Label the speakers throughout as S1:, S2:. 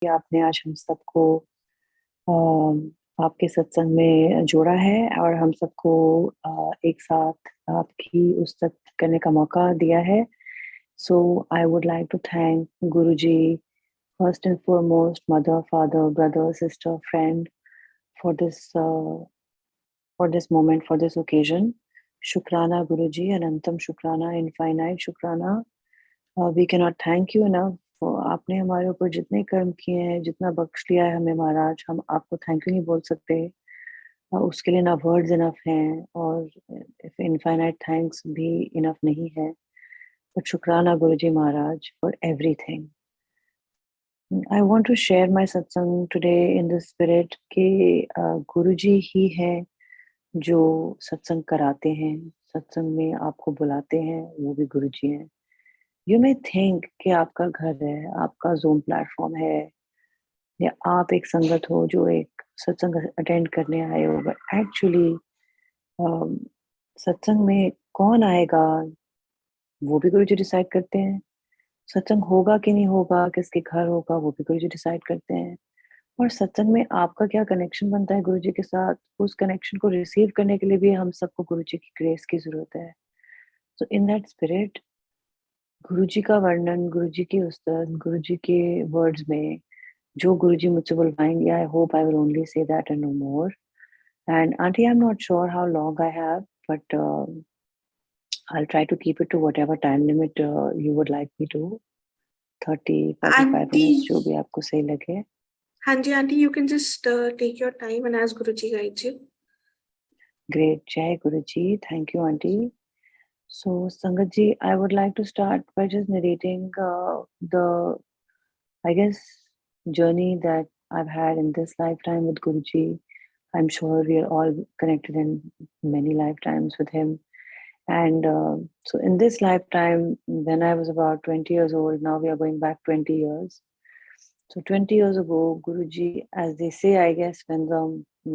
S1: कि आपने आज हम सबको आपके सत्संग में जोड़ा है और हम सबको एक साथ आपकी उस्तत करने का मौका दिया है। So I would like to thank Guruji, first and foremost, mother, father, brother, sister, friend, for this moment, for this occasion. Shukrana Guruji, Anantam Shukrana, infinite Shukrana. We cannot thank you enough. आपने हमारे ऊपर जितने कर्म किए हैं, जितना बख्श लिया है हमें महाराज, हम आपको थैंक यू नहीं बोल सकते। उसके लिए ना वर्ड्स इनफ हैं और इनफाइनाइट थैंक्स भी इनफ नहीं है। But Shukrana Guruji Maharaj for everything. I want to share my satsang today in the spirit कि गुरुजी ही हैं जो सत्संग कराते हैं, सत्संग में आपको बुलाते हैं, वो भी गुरुजी हैं। You may think कि आपका घर है, आपका ज़ूम प्लेटफॉर्म है, या आप एक संगत हो जो एक सत्संग अटेंड करने आए हो, बट एक्चुअली सत्संग में कौन आएगा वो भी गुरुजी डिसाइड करते हैं। सत्संग होगा कि नहीं होगा, किसके घर होगा, वो भी गुरुजी डिसाइड करते हैं। और सत्संग में आपका क्या कनेक्शन बनता है गुरुजी के साथ, उस कनेक्शन को रिसीव करने के लिए भी हम सबको गुरुजी की ग्रेस की जरूरत है। सो इन दैट स्पिरिट गुरुजी का वर्णन, गुरुजी की उस्तत, गुरुजी के वर्ड्स में जो गुरुजी मुझसे बुलवाएंगे, I hope I will only say that and no more. And aunty, I am not sure how long I have, but I'll try to keep it to whatever time limit you would like me to. 30, 45 minutes, जो भी आपको सही लगे।
S2: हाँ जी aunty, you can just take your time and as Guruji guides you.
S1: Great, Jai Guruji. Thank you, Aunty. So, Sangat ji, I would like to start by just narrating the, I guess, journey that I've had in this lifetime with Guruji. I'm sure we are all connected in many lifetimes with him. And so in this lifetime, when I was about 20 years old, now we are going back 20 years. So 20 years ago, Guruji, as they say, I guess, when the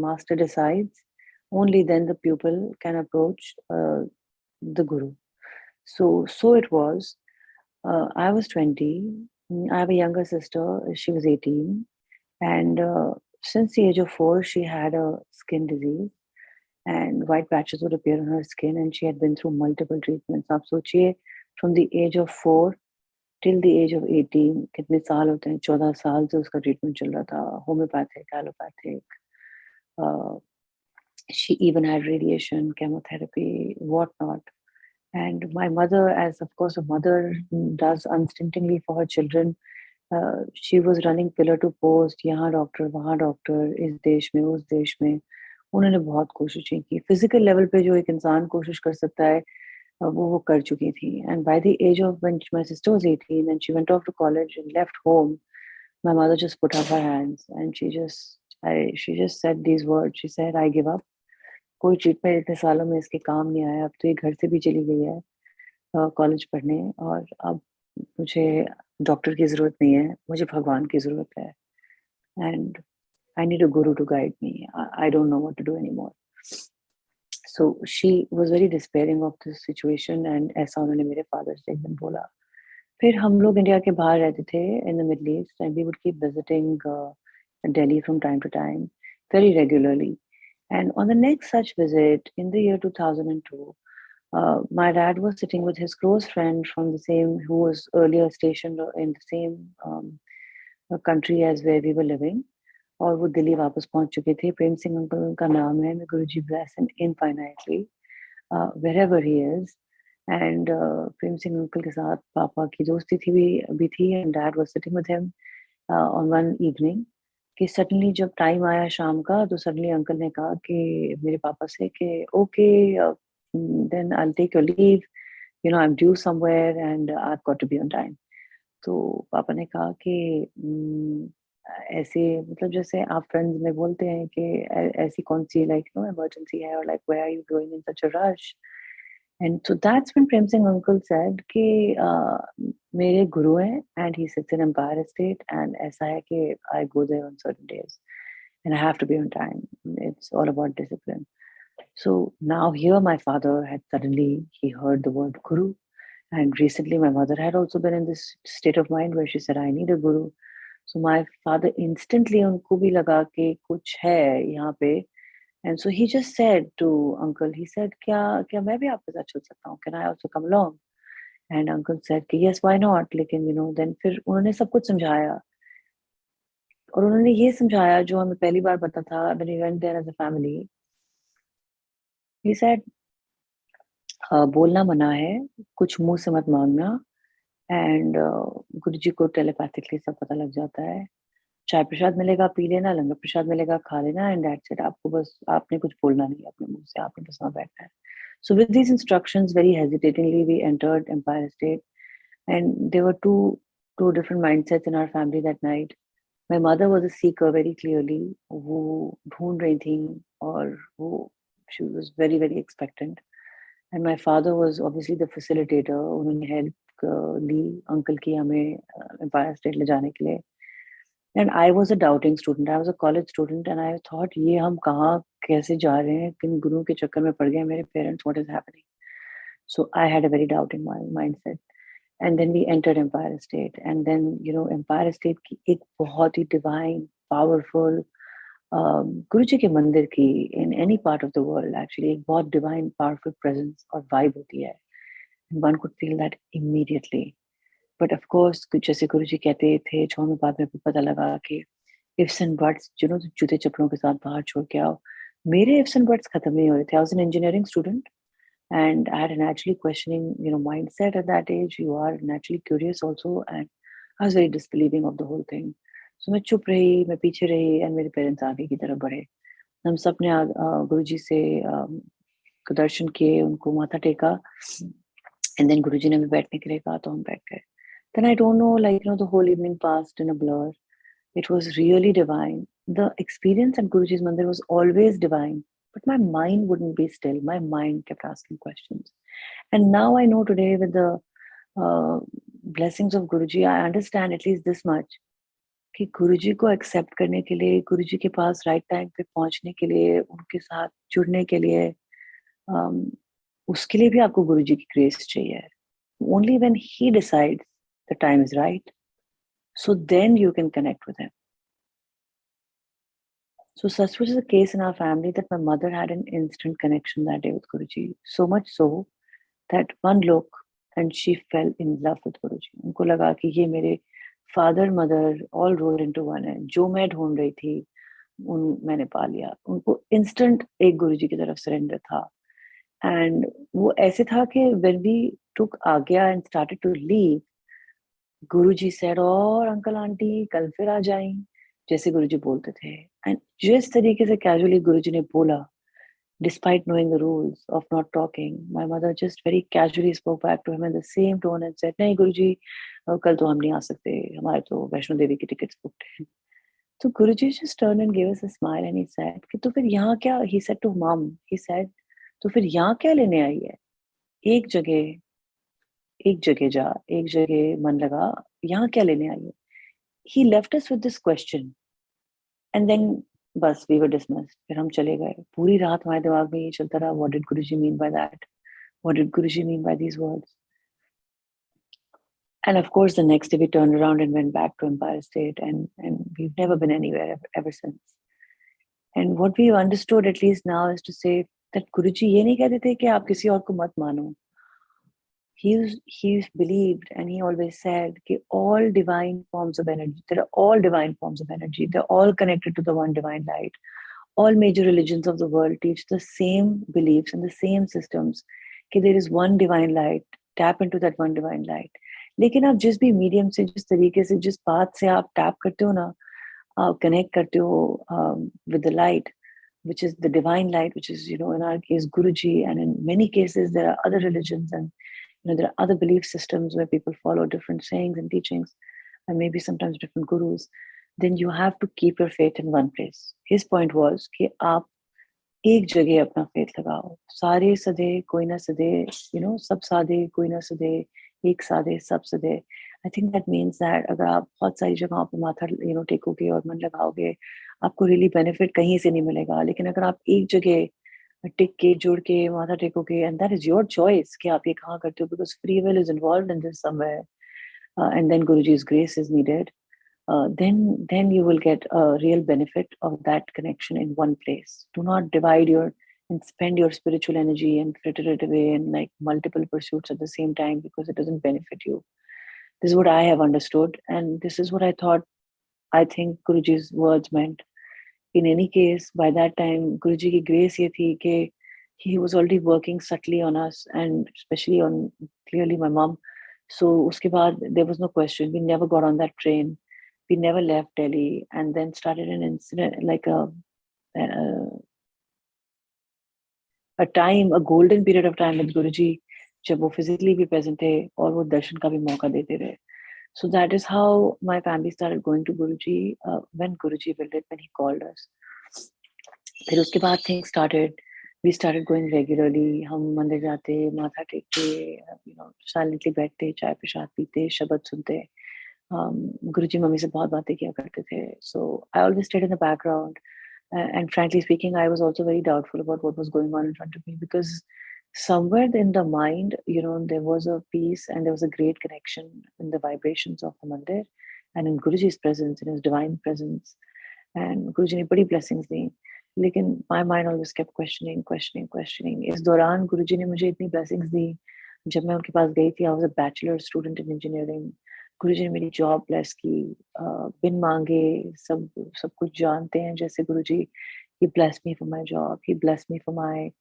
S1: master decides, only then the pupil can approach the Guru. So it was. I was 20. I have a younger sister. She was 18. And since the age of 4, she had a skin disease. And white patches would appear on her skin, and she had been through multiple treatments. आप सोचिए, from the age of 4 till the age of 18, कितने साल होते हैं? 14 साल से उसका treatment चल रहा था, homeopathic, allopathic. She even had radiation, chemotherapy, whatnot. And my mother, as of course a mother does unstintingly for her children, she was running pillar to post, यहाँ डॉक्टर, वहाँ डॉक्टर, इस देश में, उस देश में. उन्होंने बहुत कोशिशें की. फिजिकल लेवल पे जो एक इंसान कोशिश कर सकता है, वो कर चुकी थी. And by the age of when my sister was 18 and she went off to college and left home, my mother just put up her hands and she just said these words. She said, I give up. कोई treatment इतने सालों में इसके काम नहीं आया. अब तो ये घर से भी चली गई है कॉलेज पढ़ने, और अब मुझे डॉक्टर की जरूरत नहीं है, मुझे भगवान की जरूरत है. And I need a guru to guide me. I don't know what to do anymore. So she was very despairing of this situation, and ऐसा उन्होंने मेरे father से एकदम बोला. फिर हम लोग इंडिया के बाहर रहते थे in the Middle East, and we would keep visiting Delhi from time to time, very regularly. And on the next such visit in the year 2002, my dad was sitting with his close friend from the same, who was earlier stationed in the same country as where we were living. और वो दिल्ली वापस पहुंच चुके थे. प्रेम Singh uncle का नाम है. गुरुजी bless him infinitely wherever he is. And Prem Singh uncle के साथ पापा की दोस्ती भी थी. And dad was sitting with him on one evening. कि सडनली जब टाइम आया शाम का, तो सडनली अंकल ने कहा कि मेरे पापा से कि okay, then I will take your leave, you know, I am due somewhere and I have got to be on time. तो पापा ने कहा कि ऐसे, मतलब जैसे आप फ्रेंड्स में बोलते हैं कि ऐसी कौन सी लाइक नो इमरजेंसी है, और like where are you going in such a rush. And so that's when Prem Singh uncle said कि मेरे गुरु हैं and he sits in Empire State, and ऐसा है कि I go there on certain days and I have to be on time. It's all about discipline. So now here my father had suddenly, he heard the word guru, and recently my mother had also been in this state of mind where she said, I need a guru. So my father instantly उनको भी लगा कि कुछ है यहाँ पे, and so he just said to uncle, he said, क्या मैं भी आपके साथ चल सकता हूँ? Can I also come along? And uncle said कि yes, why not? लेकिन then फिर उन्होंने सब कुछ समझाया, और उन्होंने ये समझाया जो हमें पहली बार पता था when we went there as a family. He said, बोलना मना है, कुछ मुंह से मत मांगना, एंड गुरुजी को टेलीपैथिकली सब पता लग जाता है। चाय प्रसाद मिलेगा पी लेना, लंगर प्रसाद मिलेगा खा लेना, एंड दैट्स इट। आपको बस आपने कुछ बोलना नहीं है अपने मुंह से, आपने बस वहाँ बैठना है। So with these instructions, very hesitatingly we entered Empire State, and there were two different mindsets in our family that night. My mother was a seeker very clearly, वो ढूंढ रही थी, और वो she was very very expectant. And my father was obviously the facilitator. उन्होंने help ली uncle की हमें Empire State ले जाने के लिए. And I was a doubting student. I was a college student, and I thought ये हम कहाँ कैसे जा रहे हैं, किन गुरु के चक्कर में पड़ गए मेरे parents, what is happening? So I had a very doubting mindset. And then we entered Empire State, and then Empire State की एक बहुत ही divine, powerful गुरु जी के मंदिर की, in any part of the world actually, एक बहुत divine, powerful presence और vibe होती है, and one could feel that immediately. But of course, जैसे गुरु जी कहते थे, जो हमें बाद में पता लगा कि ifs and buts, जूते चप्पलों के साथ बाहर छोड़ के आओ। मेरे ifs and buts खत्म नहीं हो रहे थे। I was an engineering student, and I had a naturally questioning, mindset at that age. You are naturally curious also, and I was very disbelieving of the whole thing. So मैं चुप रही, मैं पीछे रही, and मेरे parents आगे की तरफ बढ़े। हम सब ने गुरु जी से दर्शन किए, उनको माथा टेका, and then गुरु जी ने हमें बैठने के लिए कहा, तो हम बैठ गए। Then I don't know, the whole evening passed in a blur. It was really divine. The experience at Guruji's Mandir was always divine, but my mind wouldn't be still. My mind kept asking questions. And now I know today, with the blessings of Guruji, I understand at least this much, कि गुरुजी को accept करने के लिए, गुरुजी के पास right time पे पहुंचने के लिए, उनके साथ जुड़ने के लिए, उसके लिए भी आपको गुरुजी की ग्रेस चाहिए. Only when he decides the time is right, so then you can connect with him. So such was the case in our family that my mother had an instant connection that day with Guruji. So much so that one look and she fell in love with Guruji. उनको लगा कि ये मेरे father mother all rolled into one है. जो मैं ढूंढ रही थी मैंने पा लिया. उनको instant एक गुरुजी की तरफ surrender था. And वो ऐसे था कि when we took आज्ञा and started to leave, Guruji said, और अंकल आंटी कल फिर आ जाएं, जैसे गुरुजी बोलते थे. And जिस तरीके से casually गुरुजी ने बोला, despite knowing the rules of not talking, my mother just very casually spoke back to him in the same tone and said, नहीं गुरुजी, कल तो हम नहीं आ सकते, हमारे तो वैष्णो देवी की टिकट्स बुकड हैं. तो गुरुजी just turned and gave us a smile and he said कि तो फिर यहाँ क्या, he said to mom, he said, तो फिर यहाँ क्या लेने आई है? एक जगह जा, एक जगह मन लगा, यहाँ क्या लेने आई है? He left us with this question, and then बस we were dismissed. फिर हम चले गए. पूरी रात हमारे दिमाग में ये चलता रहा, what did Guruji mean by that? What did Guruji mean by these words? And of course, the next day we turned around and went back to Empire State, and we've never been anywhere ever since. And what we've understood, at least now, is to say that Guruji ये नहीं कहते थे कि आप किसी और को मत मानो. He believed, and he always said that all divine forms of energy, there are all divine forms of energy, they're all connected to the one divine light. All major religions of the world teach the same beliefs and the same systems, that there is one divine light, tap into that one divine light. लेकिन आप जिस भी medium से, जिस तरीके से, जिस path से आप टैप करते हो ना, आप कनेक्ट करते हो with the light, which is the divine light, which is, in our case, Guruji, and in many cases there are other religions, and there are other belief systems where people follow different sayings and teachings, and maybe sometimes different gurus. Then you have to keep your faith in one place. His point was कि आप एक जगह अपना faith लगाओ. सारे सदे कोई ना सदे, सब सादे कोई ना सदे, एक सादे सब सदे. I think that means that अगर आप बहुत सारी जगहों पे माथा टेकोगे और मन लगाओगे, आपको really benefit कहीं से नहीं मिलेगा. लेकिन अगर आप एक जगह टिक के जुड़ के माथा टेकोगे, and that is your choice कि आप ये कहाँ करते हो, because free will is involved in this somewhere, and then Guruji's grace is needed. then you will get a real benefit of that connection in one place. Do not divide your and spend your spiritual energy and fritter it away in like multiple pursuits at the same time, because it doesn't benefit you. This is what I have understood, and this is what I thought. I think Guruji's words meant. In any case, by that time, Guruji ki grace ye thi ke he was already working subtly on us, and especially on clearly my mom. So uske baad, there was no question. We never got on that train. We never left Delhi, and then started an incident like a time, a golden period of time with Guruji, जब वो physically भी present थे और वो दर्शन का भी मौका देते रहे. So that is how my family started going to Guruji when Guruji willed it, when he called us. फिर उसके बाद things started. We started going regularly. हम मंदिर जाते, माथा टेकते, silently बैठते, चाय प्रसाद पीते, शब्द सुनते. Guruji मम्मी से बहुत बातें किया करते थे. So I always stayed in the background. And frankly speaking, I was also very doubtful about what was going on in front of me, because somewhere in the mind, there was a peace and there was a great connection in the vibrations of the mandir and in Guruji's presence, in his divine presence. And Guruji ने बड़ी blessings दी. लेकिन my mind always kept questioning. इस दौरान Guruji ने मुझे इतनी blessings दी. जब मैं उनके पास गई थी, I was a bachelor student in engineering. गुरुजी ने मेरी जॉब ब्लेस की, बिन मांगे सब कुछ जानते हैं जैसे गुरुजी. He blessed me for my job. He blessed me for my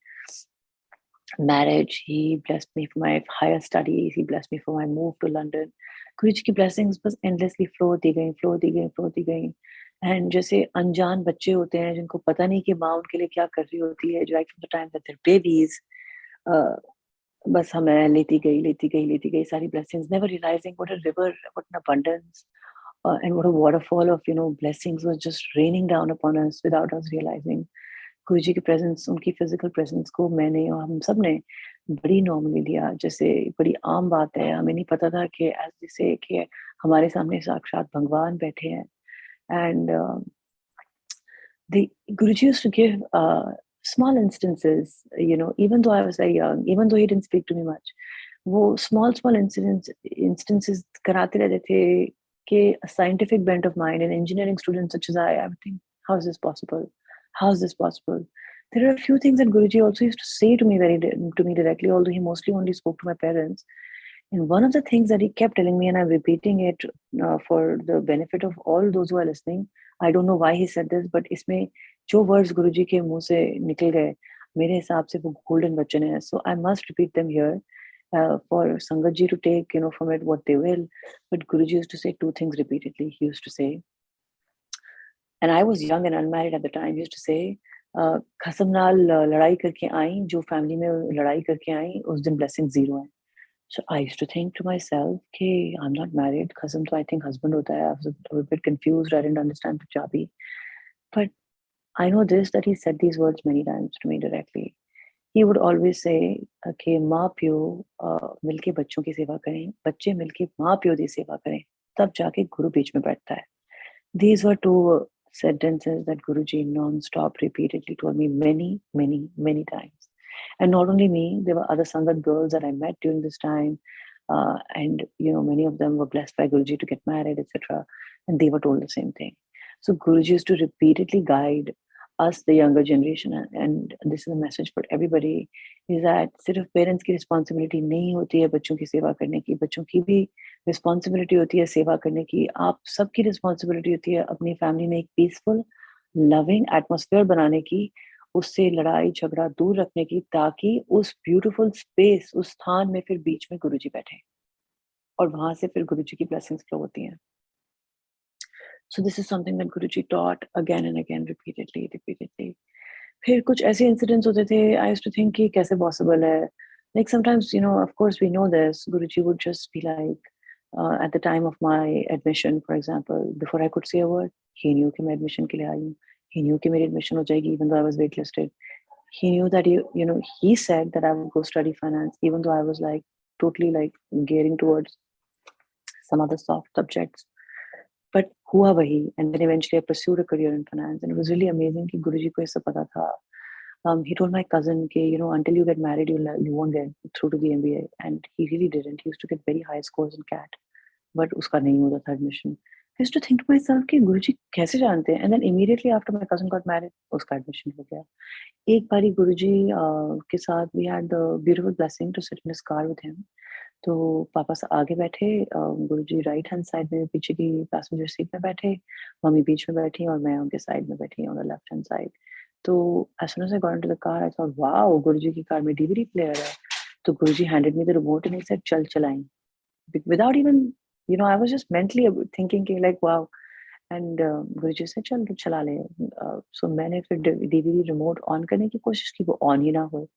S1: marriage. He blessed me for my higher studies. He blessed me for my move to London. गुरुजी की blessings बस endlessly flow होती गई. And जैसे अनजान बच्चे होते हैं जिनको पता नहीं कि माँ उनके लिए क्या कर रही होती है, right from the time that they're babies. बस हमें लेती गई सारी blessings, never realizing what a river, what an abundance, and what a waterfall of blessings was just raining down upon us without us realizing. गुरुजी की presence, उनकी physical presence को मैंने और हम सब ने बड़ी normally लिया, जैसे बड़ी आम बात है. हमें नहीं पता था कि जैसे कि हमारे सामने साक्षात भगवान बैठे हैं. And the Guruji used to give small instances, even though I was very young, even though he didn't speak to me much, वो small instances कराते रहते थे कि a scientific bent of mind, an engineering student such as I would think, how is this possible? How is this possible? There are a few things that Guruji also used to say to me directly, although he mostly only spoke to my parents. And one of the things that he kept telling me, and I'm repeating it for the benefit of all those who are listening. I don't know why he said this, but इसमें जो words गुरुजी के मुंह से निकल गए, मेरे हिसाब से वो golden वचन है. So I must repeat them here for Sangat ji to take, from it what they will. But Guruji used to say two things repeatedly. He used to say, and I was young and unmarried at the time. He used to say, खसम नाल लड़ाई करके आई, जो family में लड़ाई करके आई, उस दिन blessing zero है. So I used to think to myself, okay, I'm not married. Khasam to I think husband hota hai. I was a bit confused. I didn't understand Punjabi. But I know this, that he said these words many times to me directly. He would always say, okay, माँ प्यो मिलके बच्चों की सेवा करें, बच्चे मिलके माँ प्यो की सेवा करें, तब जाके गुरु बीच में बैठता है. These were two sentences that Guruji non-stop repeatedly told me many times. And not only me, there were other Sangat girls that I met during this time. And, many of them were blessed by Guruji to get married, etc. And they were told the same thing. So Guruji used to repeatedly guide us, the younger generation. And this is a message for everybody, is that सिर्फ parents की responsibility नहीं होती है बच्चों की सेवा करने की, बच्चों की भी responsibility होती है सेवा करने की. आप सबकी responsibility होती है अपनी family में एक peaceful, loving atmosphere बनाने की, उससे लड़ाई झगड़ा दूर रखने की, ताकि उस ब्यूटीफुल स्पेस, उस स्थान में फिर बीच में गुरुजी बैठे और वहां से फिर गुरुजी की ब्लेसिंग्स फ्लो होती हैं. So this is something that Guruji taught again and again, repeatedly. फिर कुछ ऐसे incidents होते थे, I used to think कि कैसे possible है. Like sometimes, of course we know this, Guruji would just be like, at the time of my admission, for example, before I could say a word, he knew कि मैं admission के लिए आई हूँ. He knew कि मेरी admission हो जाएगी, even though I was waitlisted. He knew that he said that I would go study finance, even though I was like totally like gearing towards some other soft subjects. But हुआ वही, and then eventually I pursued a career in finance, and it was really amazing कि गुरुजी को ये सब पता था. He told my cousin कि until you get married you won't get through to the MBA, and he really didn't. He used to get very high scores in CAT, but उसका नहीं होता था admission. used to think to myself कि गुरुजी कैसे जानते हैं? And then immediately after my cousin got married, उसका admission हो गया. एक बारी गुरुजी के साथ we had the beautiful blessing to sit in his car with him. तो पापा आगे बैठे, गुरुजी राइट हैंड साइड में पीछे की पैसेंजर सीट में बैठे, मम्मी बीच में बैठी और मैं उनके साइड में बैठी on the left hand side. तो as soon as I got into the car, I thought, wow, गुरुजी की कार में DVD player है. तो गुरुजी handed me the remote and he said, चल चलाएं. Without even, I was just mentally thinking like, wow. And Guruji said, चल चला ले. So मैंने फिर DVD remote on करने की कोशिश की, वो on ही ना हो.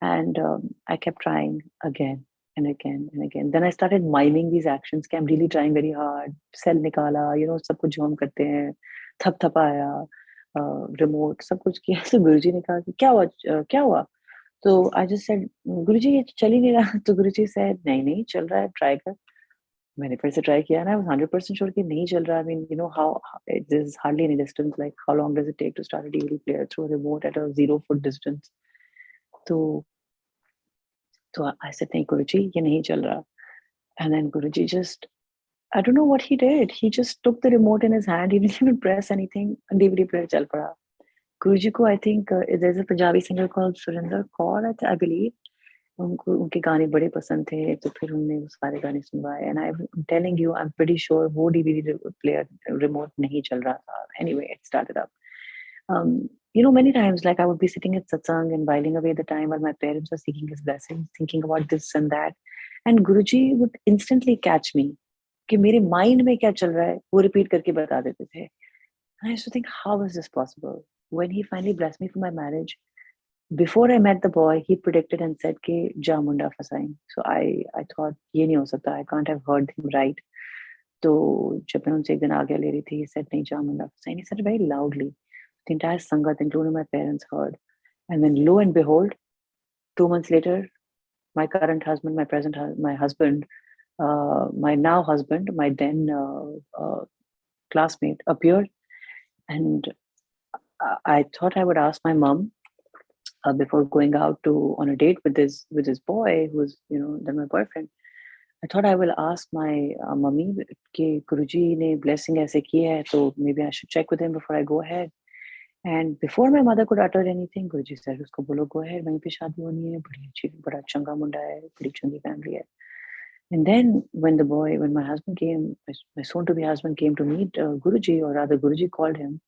S1: And I kept trying again and again and again. Then I started miming these actions कि I'm really trying very hard. Cell निकाला, सब कुछ जो हम करते हैं, थपथपाया, रिमोट सब कुछ किया. तो गुरुजी ने कहा कि क्या हुआ? तो I just said, गुरुजी ये चल ही नहीं रहा. तो गुरुजी said, नहीं चल रहा है, ट्राई कर. मैंने फिर से ट्राई किया and I was 100% sure कि नहीं चल रहा. I mean, how there's hardly any distance. Like, how long does it take to start a DVD player through a remote at a 0-foot distance? तो I said, नहीं गुरुजी ये नहीं चल रहा. And then Guruji just, I don't know what he did. He just took the remote in his hand. He didn't even press anything. And DVD player chal pada. Guruji ko, I think, there's a Punjabi singer called Surinder Kaur, I believe. उनके गाने बड़े पसंद थे, तो फिर उन्होंने वो सारे गाने सुनवाए. And I'm telling you, I'm pretty sure वो DVD player remote नहीं चल रहा था. Anyway, it started up. Many times, like I would be sitting at Satsang and whiling away the time while my parents were seeking his blessings, thinking about this and that. And Guruji would instantly catch me. कि मेरे mind में क्या चल रहा है, वो repeat करके बता देते थे. And I used to think, how is this possible? When he finally blessed me for my marriage, before I met the boy, he predicted and said कि जा मुंडा फसाएं. So I thought ये नहीं हो सकता. I can't have heard him right. तो जब मैं उनसे एक दिन आज्ञा ले रही थी, he said नहीं जा मुंडा फसाएं. He said it very loudly. The entire Sangat, including my parents, heard. And then lo and behold, 2 months later, my current husband, my husband, my now husband, my then classmate appeared. And I thought I would ask my mom before going out on a date with this boy who was, then my boyfriend. I thought I will ask my mummy कि गुरुजी ने blessing ऐसे की है, so maybe I should check with him before I go ahead. And before my mother could utter anything, Guruji said, उसको बोलो go ahead, वहीं पे शादी होनी है, बड़ा चंगा मुंडा है, बड़ी चंगी family है. And then when my husband came, my soon-to-be husband came to meet Guruji, or rather Guruji called him,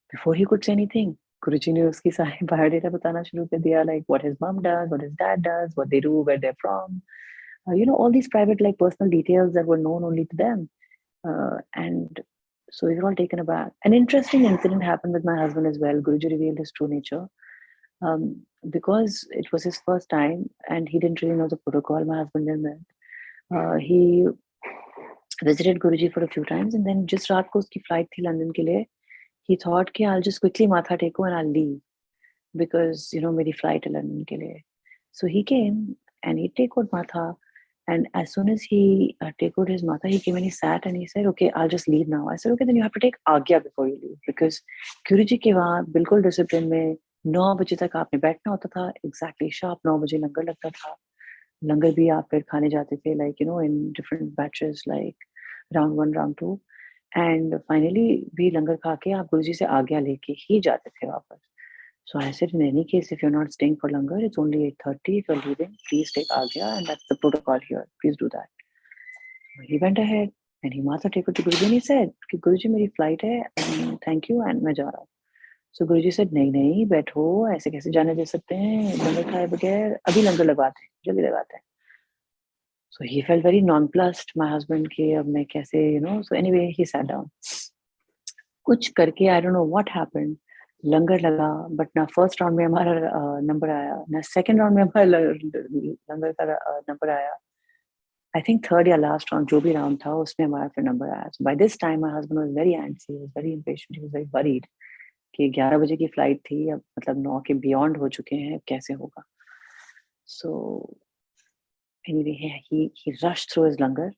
S1: before he could say anything, Guruji ने उसकी सारी biodata बताना शुरू कर दिया, like what his mom does, what his dad does, what they do, where they're from, all these private, like personal details that were known only to them. And so we were all taken aback. An interesting incident happened with my husband as well. Guruji revealed his true nature. Because it was his first time and he didn't really know the protocol, my husband didn't. He visited Guruji for a few times, and then just रात को उसकी flight थी London के लिए. He thought कि I'll just quickly matha teko and I'll leave because मेरी flight है London के लिए. So he came and he tekoed matha. And as soon as he tekoed his matha, he came and he sat and he said, okay, I'll just leave now. I said, okay, then you have to take agya before you leave. Because Guruji के वहाँ बिल्कुल discipline में 9 बजे तक आपने बैठना होता था. Exactly sharp 9 बजे लंगर लगता था. लंगर भी आप फिर खाने जाते थे, like, in different batches, like round 1, round 2. And finally, भी लंगर खा के आप गुरुजी से आज्ञा लेके ही जाते थे वापस. So I said, in any case, if you're not staying for longer, it's only 8:30. If you're leaving, please take agya, and that's the protocol here. Please do that. He went ahead and he matha tekoed to Guruji and he said, Guruji, मेरी flight है, thank you, and मैं जा रहा हूँ. So Guruji said, नहीं, बैठो, ऐसे कैसे जाने दे सकते हैं, लंगर खाए बगैर, अभी लंगर लगवाते हैं, जल्दी लगाते हैं. So he felt very nonplussed, my husband, कि अब मैं कैसे, so anyway, he sat down. कुछ करके, I don't know what happened. लंगर लगा, बट ना फर्स्ट राउंड में हमारा नंबर आया, ना सेकंड राउंड में हमारा लंगर का नंबर आया. आई थिंक थर्ड या लास्ट राउंड, जो भी राउंड था, उसमें हमारा फिर नंबर आया. So by this time my husband was very anxious, he was very impatient, he was very worried कि 11 बजे की फ्लाइट थी, अब मतलब 9 के बियॉन्ड हो चुके हैं, कैसे होगा. सो anyway, he rushed through his langar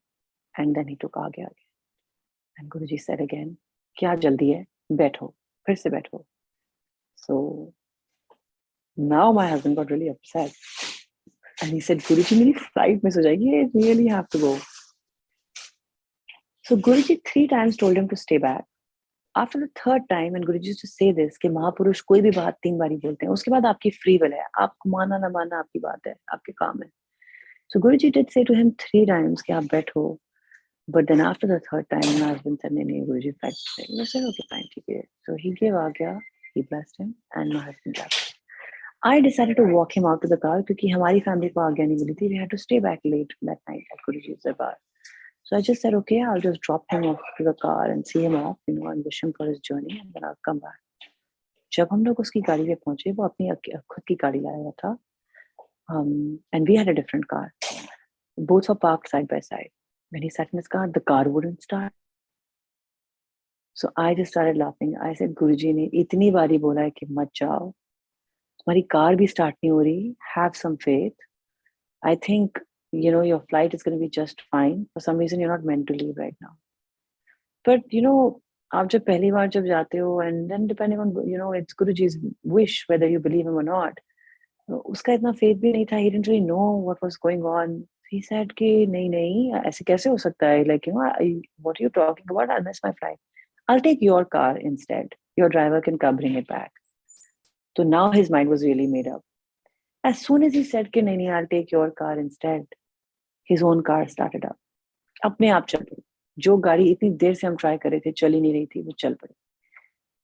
S1: and then he took agya again. And Guruji said again, क्या जल्दी है, बैठो, फिर से बैठो. So now my husband got really upset and he said, Guruji, मेरी flight miss हो जाएगी, I really have to go. So Guruji 3 times told him to stay back. After the third time, and Guruji used to say this कि महापुरुष कोई भी बात 3 बारी बोलते हैं, उसके बाद आपकी free will है, आपको मानना ना मानना आपकी बात है, आपके काम है. So Guruji did say to him 3 times कि आप बैठो, but then after the third time, my husband said नहीं Guruji fact है. I said okay fine ठीक है. So he gave आज्ञा, he blessed him, and my husband left. I decided to walk him out to the car क्योंकि हमारी family को आज्ञा नहीं मिली थी. We had to stay back late that night at Guruji's Darbar. So I just said, okay, I'll just drop him off to the car and see him off, and wish him for his journey, and then I'll come back. जब हम लोग उसकी गाड़ी पे पहुंचे, वो अपनी खुद की गाड़ी लाया हुआ था, and we had a different car. Both were parked side by side. When he sat in his car, the car wouldn't start. So I just started laughing. I said, Guruji ने इतनी बारी बोला है कि मत जाओ, तुम्हारी कार भी start नहीं हो रही. Have some faith. I think your flight is going to be just fine. For some reason, you're not meant to leave right now. But आप जब पहली बार जब जाते हो, and then depending on it's Guruji's wish whether you believe him or not. उसका इतना faith भी नहीं था. He didn't really know what was going on. He said कि नहीं ऐसे कैसे हो सकता है? Like what are you talking about? I'll miss my flight. I'll take your car instead. Your driver can come bring it back. So now his mind was really made up. As soon as he said कि नहीं I'll take your car instead, his own car started up. अपने आप चल पड़ी. जो गाड़ी इतनी देर से हम ट्राई कर रहे थे चल ही नहीं रही थी, वो चल पड़ी.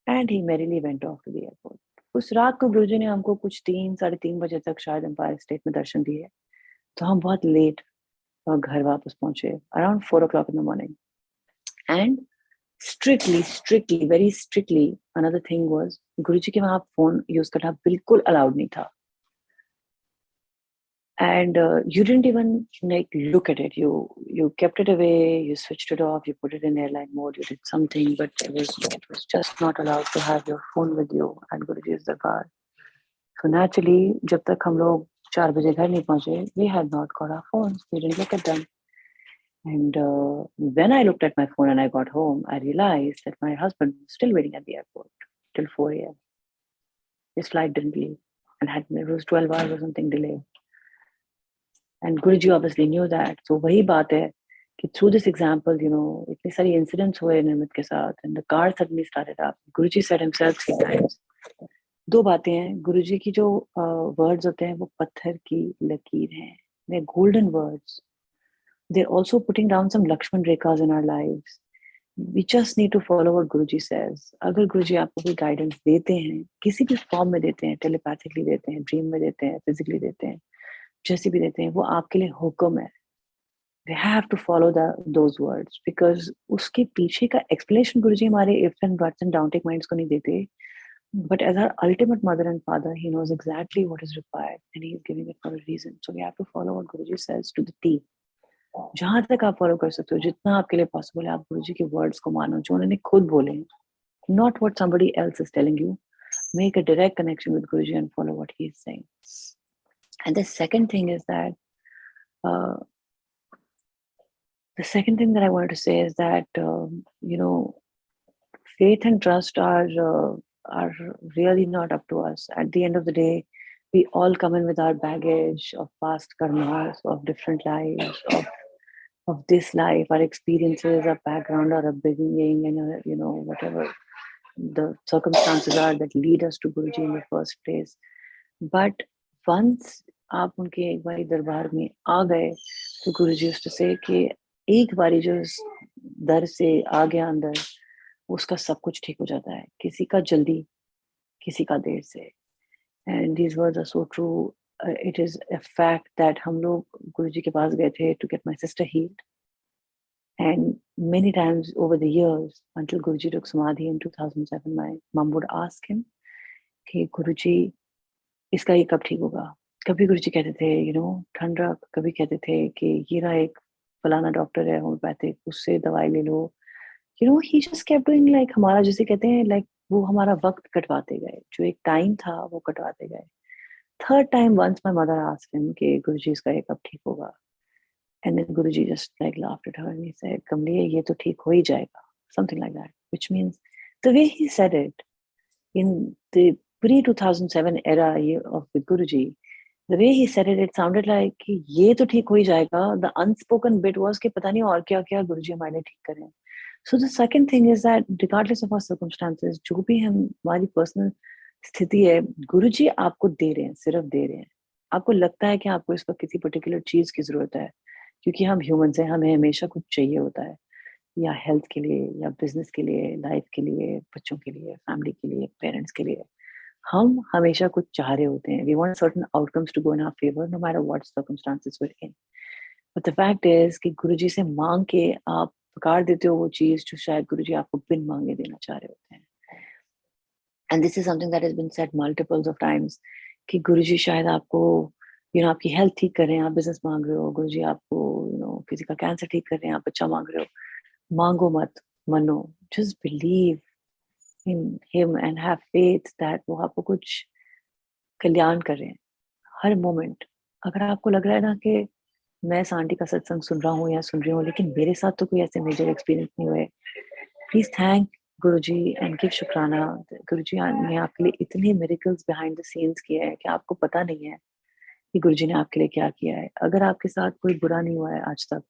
S1: And he merrily went off to the airport. उस रात को गुरुजी ने हमको कुछ 3-3:30 बजे तक शायद एम्पायर स्टेट में दर्शन दिए. तो हम बहुत लेट घर वापस पहुंचे, around 4 o'clock in the morning. And strictly, very strictly, another thing was गुरुजी के वहां फोन यूज करना बिल्कुल अलाउड नहीं था. And you didn't even look at it. You kept it away, you switched it off, you put it in airline mode, you did something, but it was just not allowed to have your phone with you at Guruji's Darbar. So naturally, जब तक हम लोग 4 बजे घर नहीं पहुंचे, we had not got our phones. We didn't look at them. And when I looked at my phone and I got home, I realized that my husband was still waiting at the airport till 4 a.m. His flight didn't leave, and it was 12 hours or something delayed. And Guruji obviously knew that. So वही बात है कि through this example, इतने सारी incidents हुए निर्मित के साथ, and the car suddenly started up. Guruji said himself 3 times. 2 बातें हैं. Guruji की जो words होते हैं वो पत्थर की लकीर हैं. They're golden words. They're also putting down some Lakshman rekhas in our lives. We just need to follow what Guruji says. अगर Guruji आपको कोई guidance देते हैं, किसी भी form में देते हैं, telepathically देते हैं, dream में देते हैं, physically देते हैं, जैसे भी देते हैं, वो आपके लिए हुक्म है. We have to follow those words, because उसके पीछे का explanation गुरुजी हमारे ifs and buts and downtick minds को नहीं देते. But as our ultimate mother and father, he knows exactly what is required, and he is giving it for a reason. So we have to follow what Guruji says to the T. जहां तक आप follow कर सकते हो, जितना आपके लिए possible है, आप गुरुजी के words को मानो जो उन्होंने खुद बोले, not what somebody else is telling you. Make a direct connection with Guruji and follow what he is saying. And the second thing is that the second thing that I wanted to say is that faith and trust are really not up to us. At the end of the day, we all come in with our baggage of past karmas, of different lives, of this life, our experiences, our background, our upbringing, and whatever the circumstances are that lead us to Guruji in the first place. But once आप उनके एक बारी दरबार में आ गए, तो गुरुजी used to say कि एक बारी जो इस दर से आ गया अंदर, उसका सब कुछ ठीक हो जाता है. किसी का जल्दी, किसी का देर से. And these words are so true. It is a fact that हम लोग गुरुजी के पास गए थे to get my sister healed. And many times over the years, until Guruji took Samadhi in 2007, my mom would ask him कि गुरुजी इसका ये कब ठीक होगा. कभी गुरुजी कहते थे ठंड रख, कभी कहते थे कि ये रहा एक फलाना डॉक्टर है होम्योपैथिक, उससे दवाई ले लो. he just kept doing like हमारा जैसे कहते हैं like वो हमारा वक्त कटवाते गए. जो एक टाइम था वो कटवाते गए. Third time once my mother asked him कि गुरुजी इसका ये कब ठीक होगा. And then Guruji just like laughed at her and he said, Kamli, ये तो ठीक हो ही जाएगा. Something like that. Which means the way he said it in the pre-2007 era of with Guruji, The way he said it, it sounded like कि ये तो ठीक हो ही जाएगा. The unspoken bit was कि पता नहीं और क्या-क्या गुरुजी हमारे लिए ठीक करें. So the second thing is that regardless of our circumstances, जो भी हमारी पर्सनल स्थिति है, गुरुजी आपको दे रहे हैं, सिर्फ दे रहे हैं. आपको लगता है कि आपको इस वक़्त किसी पर्टिकुलर चीज़ की ज़रूरत है, क्योंकि हम ह्यूमन्स हैं, हमें हमेशा कुछ चाहिए होता है, या हेल्थ के लिए, या बिज़नेस के लिए, लाइफ के लिए, बच्चों के लिए, फैमिली के लिए, पेरेंट्स के लिए. हम हमेशा कुछ चाह रहे होते हैं. We want certain outcomes to go in our favor no matter what circumstances we're in. But the fact is कि गुरुजी से माँग के आप पुकार देते हो वो चीज़ जो शायद गुरुजी आपको बिन माँगे देना चाह रहे होते हैं. And this is something that has been said multiples of times कि गुरुजी शायद आपको आपकी हेल्थ ठीक कर रहे हैं, आप बिज़नेस माँग रहे हो. गुरुजी आपको किसी का कैंसर ठीक कर रहे हैं, आप बच्चा माँग रहे हो. माँगो मत, मनो. Just believe in him and have faith that वो आपको कुछ कल्याण कर रहे हैं हर मोमेंट. अगर आपको लग रहा है ना कि मैं इस आंटी का सत्संग सुन रहा हूँ या सुन रही हूँ, लेकिन मेरे साथ तो कोई ऐसे मेजर एक्सपीरियंस नहीं हुए, please thank Guruji and give शुक्राना. गुरुजी ने आपके लिए इतने मिरेकल्स बिहाइंड द सीन्स किए हैं कि आपको पता नहीं है कि गुरुजी ने आपके लिए क्या किया है. अगर आपके साथ कोई बुरा नहीं हुआ है आज तक,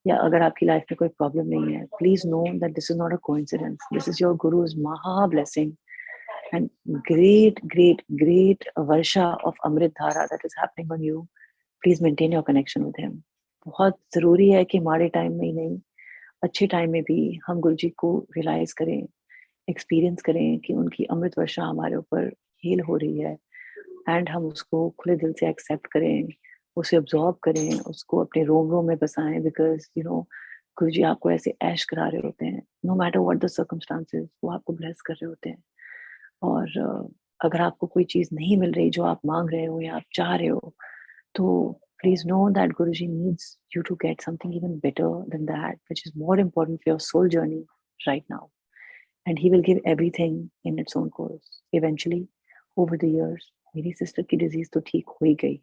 S1: या अगर आपकी लाइफ में कोई प्रॉब्लम नहीं है, please know that this is not a coincidence. This is your Guru's maha blessing and great varsha of Amrit Dhara that is happening on you. Please maintain your connection with him. बहुत ज़रूरी है कि हमारे time में ही नहीं, अच्छे टाइम में भी हम गुरुजी को रियलाइज करें, एक्सपीरियंस करें कि उनकी अमृत वर्षा हमारे ऊपर हील हो रही है, एंड हम उसको खुले दिल से एक्सेप्ट करें, उसे ऑब्जॉर्व करें, उसको अपने रोम रोम में बसाएं. बिकॉज गुरुजी आपको ऐसे ऐश करा रहे होते हैं, no matter what the circumstances, वो आपको ब्लेस कर रहे होते हैं. और अगर आपको कोई चीज़ नहीं मिल रही जो आप माँग रहे हो या आप चाह रहे हो, तो please know that Guruji needs you to get something even better than that, which is more important for your soul journey right now. And he will give everything in its own course. Eventually, over the years, मेरी sister की disease तो ठीक हो ही गई,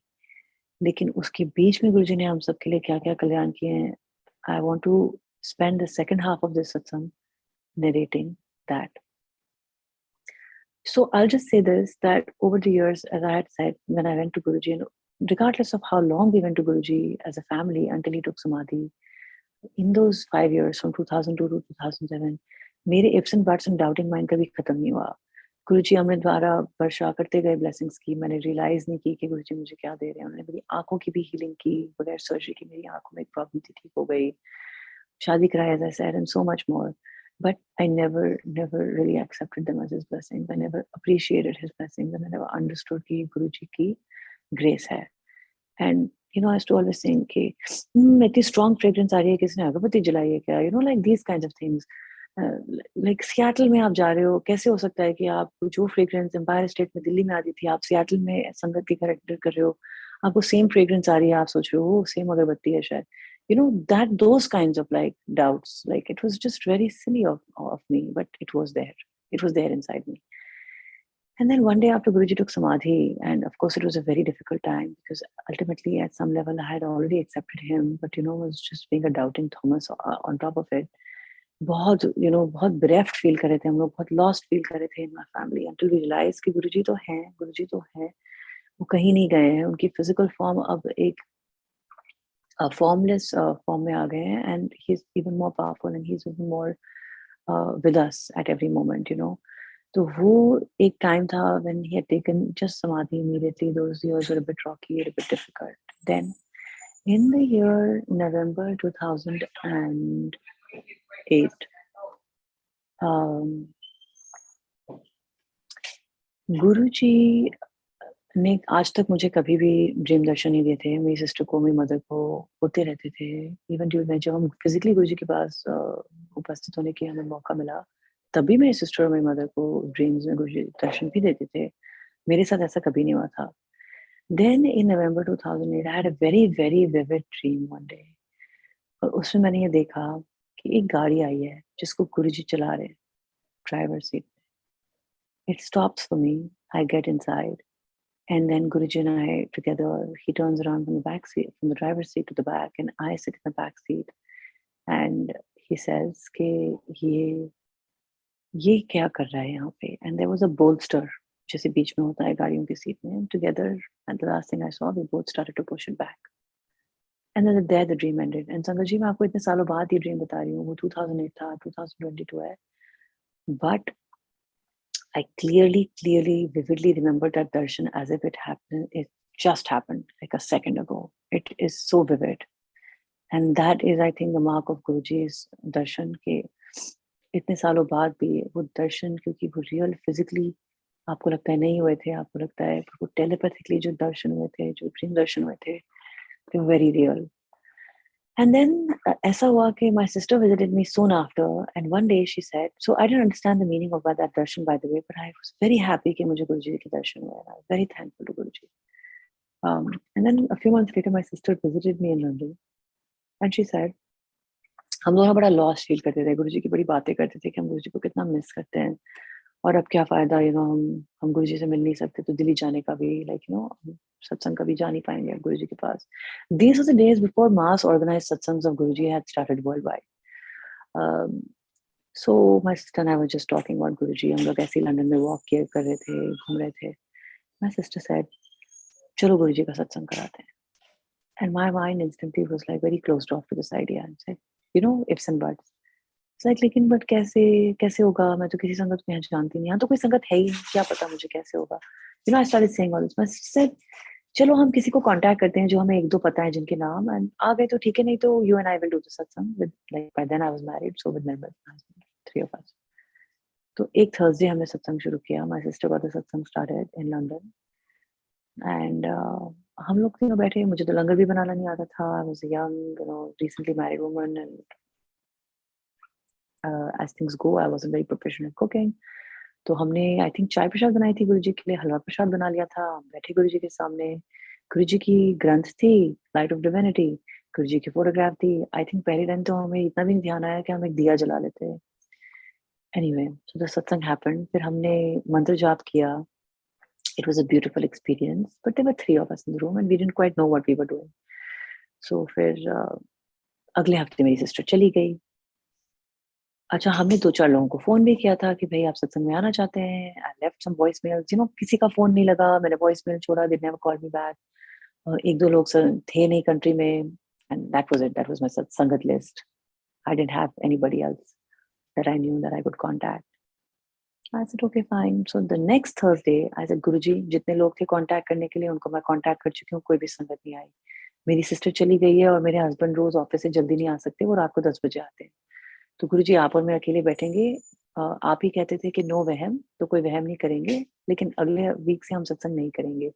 S1: लेकिन उसके बीच में गुरुजी ने हम सबके लिए क्या क्या कल्याण किए हैं. I want to spend the second half of this satsang narrating that. So I'll just say this, that over the years, as I had said, when I went to Guruji, and regardless of how long we went to Guruji as a family until he took Samadhi, in those 5 years, from 2002 to 2007, मेरे ifs and buts and doubting mind कभी खत्म नहीं हुआ. गुरुजी हमें द्वारा वर्षा करते गए blessings की. मैंने रियलाइज नहीं की कि गुरुजी मुझे क्या दे रहे हैं. उन्होंने मेरी आंखों की भी हीलिंग की, बगैर सर्जरी की मेरी आंखों में एक प्रॉब्लम थी, ठीक हो गई. शादी कराया, as I said, and so much more. But I never really accepted them as his blessings. I never appreciated his blessings, and I never understood कि गुरुजी की grace है. And I used to always think कि इतनी strong fragrance आ रही है, किसने अगरबत्ती जलाई है क्या? Like these kinds of things. Like Seattle में आप जा रहे हो, कैसे हो सकता है कि आप जो फ्रेग्रेंस एम्पायर स्टेट में दिल्ली में आती थी, आप सियाटल में संगत की कैरेक्टर कर रहे हो, आपको सेम फ्रेग्रेंस आ रही है, आप सोच रहे हो सेम अगरबत्ती है शायद. That those kinds of like doubts, like it was just very silly of me, but it was there inside me. And then one day after Guruji took Samadhi, and of course it was a very difficult time because ultimately at some level I had already accepted him, but was just being a doubting Thomas on top of it. बहुत bereft feel कर रहे थे हम लोग, बहुत lost feel कर रहे थे in my family, until we realized कि गुरुजी तो हैं, वो कहीं नहीं गए हैं. उनकी physical form अब एक formless form में आ गए हैं, and he's even more powerful and he's even more with us at every moment. तो वो एक टाइम था when he had taken just samadhi immediately. Those years were a bit rocky, a bit difficult. Then in the year November 2008, गुरुजी ने आज तक मुझे कभी भी ड्रीम दर्शन नहीं दिए थे. मेरी सिस्टर को, मेरी मदर को होते रहते थे. इवन ड्यूरिंग जब हम फिजिकली गुरुजी के पास उपस्थित होने के हमें मौका मिला, तभी मेरी सिस्टर और मेरी मदर को ड्रीम्स में गुरुजी दर्शन भी देते थे. मेरे साथ ऐसा कभी नहीं हुआ था. Then in November 2008, I had a very vivid dream one day. और उसमें मैंने ये देखा कि एक गाड़ी आई है जिसको गुरुजी चला रहे हैं ड्राइवर सीट पे. It stops for me. I get inside. And then Guruji and I together, he turns around from the back seat, from the driver's seat to the back, and I sit in the back seat. And he says कि ये क्या कर रहा है यहाँ पे? And there was a bolster जैसे बीच में होता है गाड़ियों की सीट में, together, and the last thing I saw, we both started to push it back. And then there the dream ended. And संगत जी मैं आपको इतने सालों बाद ये ड्रीम बता रही हूँ, वो 2008 था, 2022 है, but I clearly, vividly remember that darshan as if it happened. It just happened like a second ago. It is so vivid, and that is, I think, the mark of GuruJi's darshan. के इतने सालों बाद भी वो दर्शन, क्योंकि वो real physically आपको लगता है नहीं हुए थे, आपको लगता है वो टेलीपैथिकली जो दर्शन हुए थे, जो ड्रीम दर्शन हुए थे, they were very real. And then ऐसा हुआ कि my sister visited me soon after, and one day she said, so I didn't understand the meaning of that darshan, by the way, but I was very happy कि मुझे गुरुजी के दर्शन हुए. I was very thankful to Guruji. And then a few months later, my sister visited me in London, and she said, हम दोनों बड़ा loss feel करते थे, गुरुजी की बड़ी बातें करते थे कि हम गुरुजी को कितना मिस करते हैं, और अब क्या फायदा, हम गुरुजी से मिल नहीं सकते, तो दिल्ली जाने का भी, सत्संग कभी जा नहीं पाएंगे अब गुरुजी के पास. These were the days before mass organized satsangs of Guruji had started worldwide. So my sister and I were just talking about Guruji. हम लोग ऐसे ही लंदन में वॉक कर रहे थे, घूम रहे थे. My sister said, चलो गुरुजी का सत्संग कराते हैं. And my mind instantly was like very closed off to this idea and said, ifs and buts. It's like, लेकिन बट कैसे कैसे होगा, मैं तो किसी संगत को यहाँ जानती नहीं, यहाँ तो कोई संगत है ही, क्या पता मुझे कैसे होगा. I started saying all this. My sister said, चलो हम किसी को कांटेक्ट करते हैं जो हमें एक दो पता है जिनके नाम, एंड आ गए तो ठीक है, नहीं तो you and I will do the satsang with, like, by then I was married, so with my husband, three of us. तो एक थर्सडे हमने सत्संग शुरू किया. My sister got the satsang started in London, and हम लोग तीनों बैठे. मुझे तो लंगर भी बनाना नहीं आता था. I was a young, recently married woman, and as things go, I wasn't very proficient at cooking. तो हमने आई थिंक चाय प्रसाद बनाई थी गुरुजी के लिए, हलवा प्रसाद बना लिया था. हम बैठे गुरुजी के सामने. गुरुजी की ग्रंथ थी, लाइट ऑफ डिविनिटी. गुरुजी की फोटोग्राफ थी. आई थिंक पहले दिन तो हमें इतना भी नहीं ध्यान आया कि हम एक दिया जला लेते. एनीवे, सो द सत्संग हैपेंड. फिर हमने मंत्र जाप किया. It was a beautiful experience, but there were three of us in the room and we didn't quite know what we were doing. So फिर अगले हफ्ते मेरी सिस्टर चली गई. अच्छा, हमने 2-4 लोगों को फ़ोन भी किया था कि भई आप सत्संग में आना चाहते हैं. I left some voice mails, किसी का फ़ोन नहीं लगा. मैंने वॉइस मेल छोड़ा, they never called me back. 1-2 लोग थे नहीं कंट्री में, and that was it. That was my sangat list. I didn't have anybody else that I knew that I could contact. I said okay fine. So the next Thursday I said, Guruji जितने लोग थे contact करने के लिए उनको मैं contact कर चुकी हूँ, कोई भी संगत नहीं आई. मेरी सिस्टर चली गई है और मेरे हस्बैंड रोज़ ऑफिस से जल्दी नहीं आ सकते, वो रात को 10 बजे आते हैं. तो गुरुजी आप और मैं अकेले बैठेंगे. आप ही कहते थे कि नो वहम, तो कोई वहम नहीं करेंगे, लेकिन अगले वीक से हम सत्संग नहीं करेंगे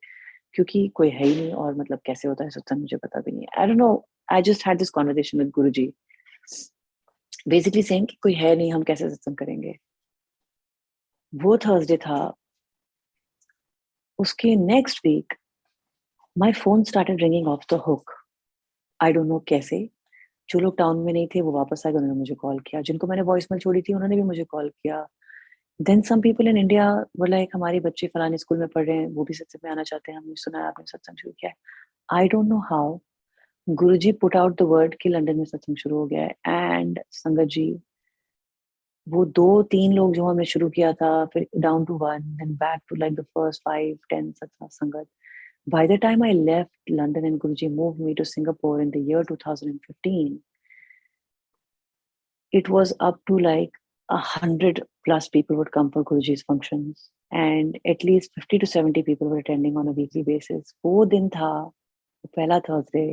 S1: क्योंकि कोई है ही नहीं, और मतलब कैसे होता है सत्संग मुझे पता भी नहीं. आई don't no, I just had this conversation with Guruji, basically saying कि कोई है नहीं, हम कैसे सत्संग करेंगे. वो थर्सडे था. उसके next week my phone started ringing off the hook. I don't know कैसे. जो लोग टाउन में नहीं थे वो वापस आ गए, उन्होंने मुझे कॉल किया. जिनको मैंने वॉइसमेल छोड़ी थी उन्होंने भी मुझे कॉल किया. Then some people in India were like, हमारे बच्चे फलाने स्कूल में पढ़ रहे हैं, वो भी सत्संग में आना चाहते हैं, हमने सुना है आपने सत्संग शुरू किया है. आई don't know how Guruji put out the word कि लंदन में सत्संग शुरू हो गया है. एंड संगत जी, वो 2-3 लोग जो हमने शुरू किया था, फिर down to 1, then back to like the first 5-10 satsang संगत. By the time I left London and Guruji moved me to Singapore in the year 2015, it was up to like 100 plus people would come for Guruji's functions, and at least 50 to 70 people were attending on a weekly basis. वो दिन था, पहला Thursday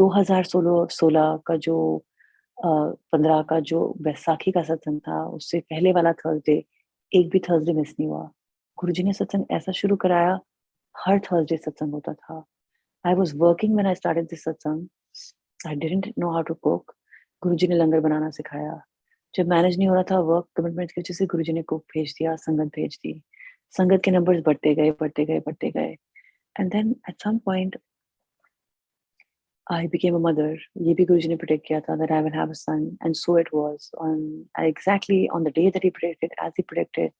S1: 2016 का जो 15 का जो बैसाखी का सत्संग था, उससे पहले वाला थर्सडे एक भी थर्सडे मिस नहीं हुआ. गुरुजी ने सत्संग ऐसा शुरू कराया, हर थर्सडे सत्संग होता था. I was working when I started this satsang. I didn't know how to cook. गुरुजी ने लंगर बनाना सिखाया. जब मैनेज नहीं हो रहा था वर्क कमिटमेंट की वजह से, गुरुजी ने कुक भेज दिया, संगत भेज दी. संगत के नंबर्स बढ़ते गए. And then at some point I became a mother. ये भी गुरुजी ने predict किया था that I will have a son, and so it was. Exactly on the day that he predicted, as he predicted,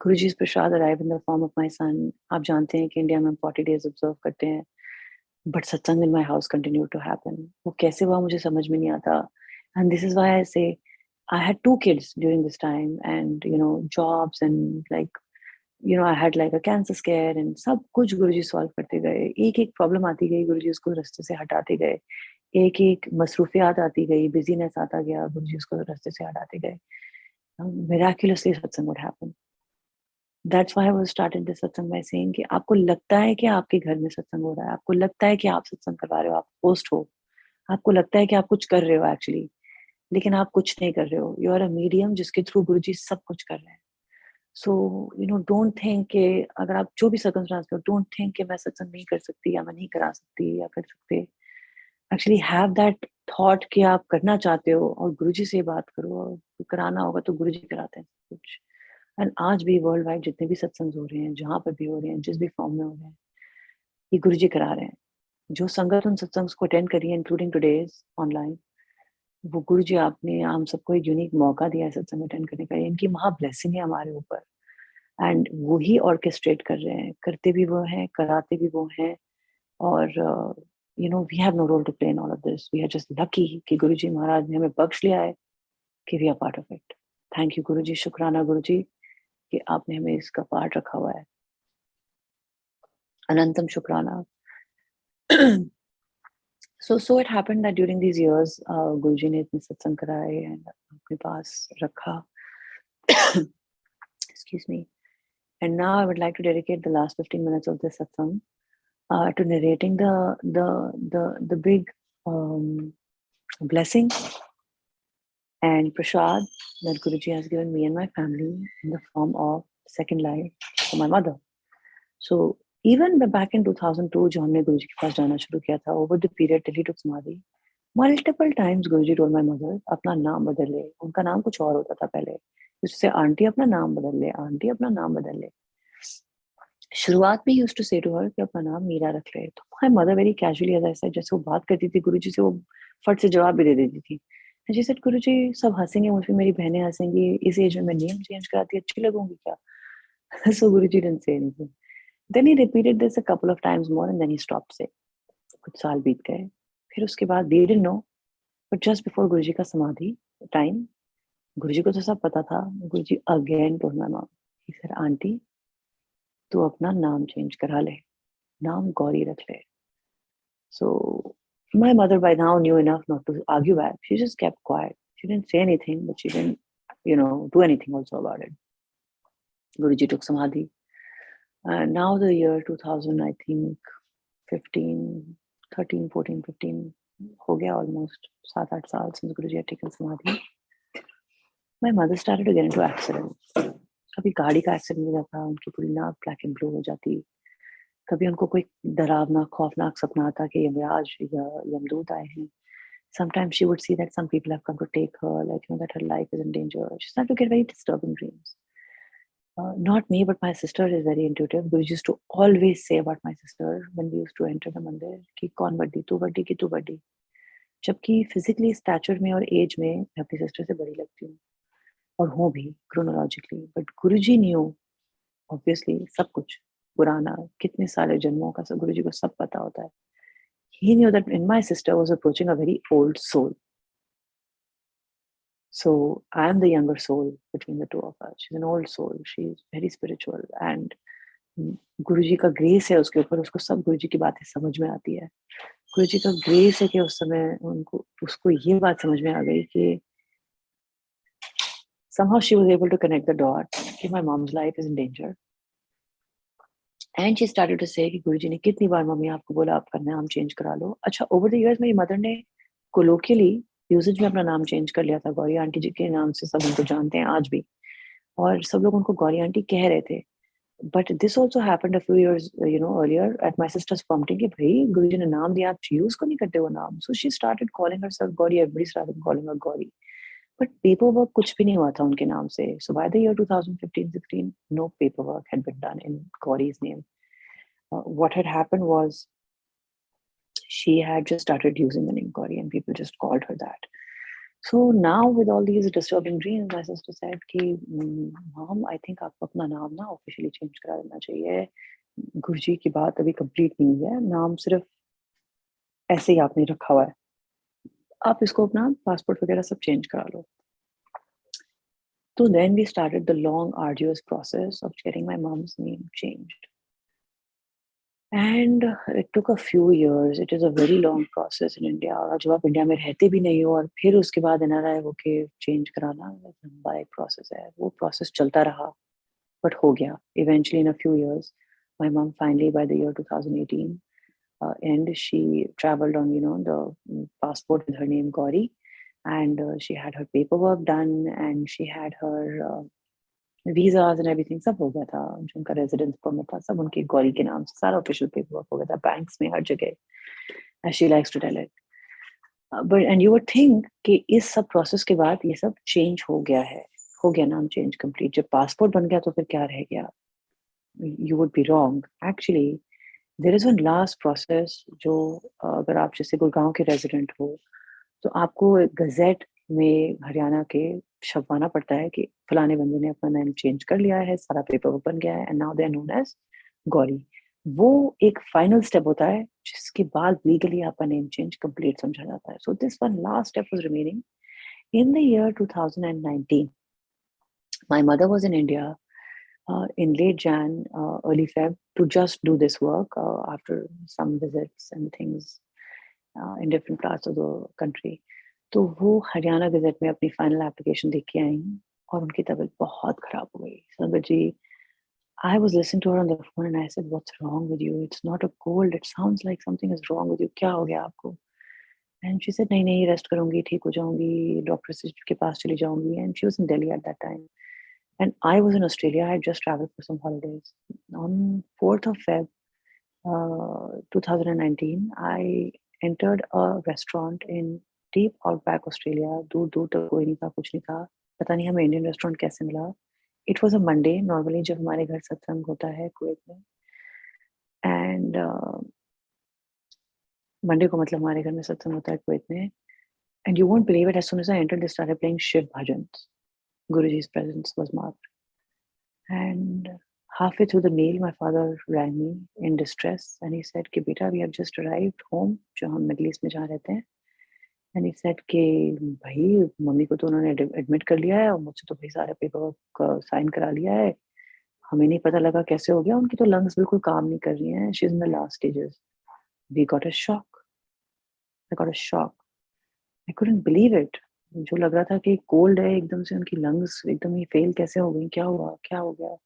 S1: Guruji's prasad arrived in the form of my son. आप जानते हैं कि India में 40 days observe करते हैं. But satsang in my house continued to happen. वो कैसे हुआ मुझे समझ में नहीं आता. And this is why I say I had 2 kids during this time, and jobs and like I had like a cancer scare and सब कुछ गुरुजी सॉल्व करते गए, एक एक प्रॉब्लम आती गई, गुरुजी उसको रास्ते से हटाते गए, एक एक मसरूफियात आती गई, बिजीनेस आता गया, गुरुजी उसको रास्ते से हटाते गए. Miraculously satsang would happen. That's why I was started this satsang by saying कि आपको लगता है कि आपके घर में सत्संग हो रहा है, आपको लगता है कि आप सत्संग करवा रहे हो, आप होस्ट हो, आपको लगता है कि आप कुछ कर रहे हो एक्चुअली, लेकिन आप कुछ नहीं कर रहे हो. यू आर अ मीडियम जिसके थ्रू गुरुजी सब कुछ कर रहे हैं. सो डोंट थिंक कि अगर आप जो भी सर्कमस्टांस में हो, डोंट थिंक कि मैं सत्संग नहीं कर सकती या मैं नहीं करा सकती या कर सकते. एक्चुअली हैव दैट थॉट कि आप करना चाहते हो और गुरुजी से बात करो, और कराना होगा तो गुरुजी कराते हैं सब कुछ. एंड आज भी वर्ल्ड वाइड जितने भी सत्संग हो रहे हैं, जहाँ पर भी हो रहे हैं, जिस भी फॉर्म में हो रहे हैं, ये गुरुजी करा रहे हैं. जो संगत उन सत्संग्स को अटेंड करी है, इंक्लूडिंग टुडेज ऑनलाइन, वो गुरुजी आपने हम सबको एक यूनिक मौका दिया है सत्संग अटेंड करने का. इनकी महा ब्लेसिंग है हमारे ऊपर, एंड वो ही ऑर्केस्ट्रेट कर रहे हैं, करते भी वो हैं, कराते भी वो हैं. और we have no role to play in all of this. We are just lucky कि गुरुजी महाराज ने हमें बख्श लिया है कि we are part of it. Thank you Guruji, शुक्राना गुरुजी कि आपने हमें इसका पार्ट रखा हुआ है. अनंतम शुक्राना. So it happened that during these years, गुरुजी ने इतने सत्संग कराए and अपने पास रखा. Excuse me. And now I would like to dedicate the last 15 minutes of this satsang to narrating the big blessing and prasad that Guruji has given me and my family in the form of second life for my mother. So even back in 2002, जब हमने गुरुजी के पास जाना शुरू किया था, over the period till he took samadhi, multiple times Guruji told my mother अपना नाम बदल ले. उनका नाम कुछ और होता था पहले, उससे आंटी अपना नाम बदल ले, आंटी अपना नाम बदल ले. शुरुआत में used to say to her कि अपना नाम मीरा रख ले. तो my mother very casually, as I said, जैसे वो बात करती थी गुरुजी से, वो फट से जवाब भी दे देती थी. And she said, गुरुजी सब हंसेंगे मुझ पे, मेरी बहनें हंसेंगी, इस एज में मैं नेम चेंज कराती अच्छी लगूंगी क्या? So Guruji didn't say anything. Then he repeated this a couple of times more and then he stopped saying. कुछ साल बीत गए. फिर उसके बाद we didn't know, but just before गुरुजी का समाधि time, गुरुजी को तो सब पता था. गुरुजी again told my mom. He said, aunty तू अपना नाम चेंज करा ले, नाम गौरी रख ले. So my mother by now knew enough not to argue back. She just kept quiet. She didn't say anything, but she didn't, do anything also about it. Guruji took samadhi. Now the year 2000, I think 15, 13, 14, 15 हो गया almost 7-8 साल since Guruji had taken samadhi. My mother started to get into accidents. कभी गाड़ी का accident हो जाता, उनकी पूरी नाक ब्लैक एंड ब्लू हो जाती. कभी उनको कोई डरावना खौफनाक सपना आता कि यमराज या यमदूत आए हैं. Sometimes she would see that some people have come to take her, like that her life is in danger. She started to get very disturbing dreams. Not me, but my sister is very intuitive. Guruji used to always say about my sister when we used to enter the mandir कि कौन बड़ी, तू बड़ी कि तू बड़ी. जबकि physically stature में और एज में मैं अपनी सिस्टर से बड़ी लगती हूँ और हूँ भी chronologically. But Guruji new obviously सब कुछ पुराना, कितने सारे जन्मों का सब गुरुजी को सब पता होता है. He knew that in my sister was approaching a very old soul. So I am the younger soul between the two of us. She's an old soul. She's very spiritual. And गुरुजी का grace है उसके ऊपर, उसको सब गुरुजी की बातें समझ में आती है. गुरुजी का ग्रेस है कि उस समय उसको ये बात समझ में आ गई कि somehow she was able to connect the dot कि my mom's life is in danger. And she started to say कि गुरुजी ने कितनी बार मम्मी आपको बोला आपका नाम चेंज करा लो. अच्छा, over the years मेरी मदर ने colloquially यूसेज में अपना नाम चेंज कर लिया था. गौरी आंटी जी के नाम से सब उनको जानते हैं आज भी, और सब लोग उनको गौरी आंटी कह रहे थे. But this also happened a few years earlier at my sisters prompting कि भाई गुरुजी ने नाम दिया, आप यूज को नहीं करते वो नाम. So she started calling herself Gauri. Everybody started calling her Gauri. But paper work कुछ भी नहीं हुआ था उनके नाम से. So by the year 2015-16 no paper work had been done in गौरी's name. What had happened was she had just started using the name Gauri and people just called her that. So now with all these disturbing dreams, my sister said कि mom, I think आपको अपना नाम ना officially change करा देना चाहिए. गुरुजी की बात अभी complete नहीं हुई है, नाम सिर्फ ऐसे ही आपने रखा हुआ है, आप इसको अपना पासपोर्ट वगैरह सब चेंज करा लो. So then we started the long, arduous process of getting my mom's name changed. And it took a few years. It is a very long process in India. और जब आप इंडिया में रहते भी नहीं हो और फिर उसके बाद NRI होके चेंज कराना लंबा एक प्रोसेस है. वो प्रोसेस चलता रहा, but हो गया. Eventually, in a few years, my mom finally, by the year 2018, and she traveled on, the passport with her name Gauri, and she had her paperwork done, and she had her visas and everything. सब हो गया था. जो उनका residence permit था सब उनके गौरी के नाम से सारा ऑफिशियल पेपरवर्क हो गया था बैंक्स में हर जगह, as she likes to tell it. But and you would think कि इस सब प्रोसेस के बाद ये सब चेंज हो गया है, हो गया नाम चेंज कंप्लीट. जब पासपोर्ट बन गया तो फिर क्या रह गया? You would be wrong. Actually, there is one last process जो अगर आप जैसे गुड़गांव के रेजिडेंट हो तो आपको गजेट में हरियाणा के छपवाना पड़ता है कि फलाने बंदे ने अपना नाम चेंज कर लिया है, सारा पेपर वर्क बन गया है, and now they are known as Gauri. वो एक फाइनल स्टेप होता है जिसके बाद लीगली आपका नेम चेंज कंप्लीट समझा जाता है. So this one last step was remaining. In the year 2019, my mother was in India in late Jan, early Feb, to just do this work after some visits and things in different parts of the country. तो वो Haryana gazette में अपनी final application देख के आई और उनकी तबीयत बहुत खराब हो गई. संगत जी, I was listening to her on the phone and I said, "What's wrong with you? It's not a cold. It sounds like something is wrong with you. क्या हो गया आपको?" And she said, "नहीं नहीं, रेस्ट करूंगी, ठीक हो जाऊंगी, डॉक्टर के पास चली जाऊंगी." And she was in Delhi at that time. And I was in Australia. I had just traveled for some holidays. On 4th of Feb, 2019, I entered a restaurant in deep outback Australia. दूर दूर तक कोई नहीं था, कुछ नहीं था. पता नहीं हमें इंडियन रेस्टोरेंट कैसे मिला. It was a Monday. Normally जब हमारे घर सत्संग होता है कुवैत में, and Monday को मतलब हमारे घर में सत्संग होता है कुवैत में. And you won't believe it, as soon as I entered, they started playing Shiv bhajans. GuruJi's presence was marked. And halfway through the meal, my father rang me in distress and he said कि बेटा, we have just arrived home, जो हम middle east में जहाँ रहते हैं. And he said कि भाई मम्मी को तो उन्होंने एडमिट कर लिया है और मुझसे तो भाई सारा पेपर वर्क साइन करा लिया है. हमें नहीं पता लगा कैसे हो गया. उनकी तो लंग्स बिल्कुल काम नहीं कर रही हैं. She is in the last stages. We got a shock. I got a shock. I couldn't believe it. जो लग रहा था कि कोल्ड है, एकदम से उनकी लंग्स एकदम ही फेल कैसे हो गई. क्या हुआ, क्या हो गया,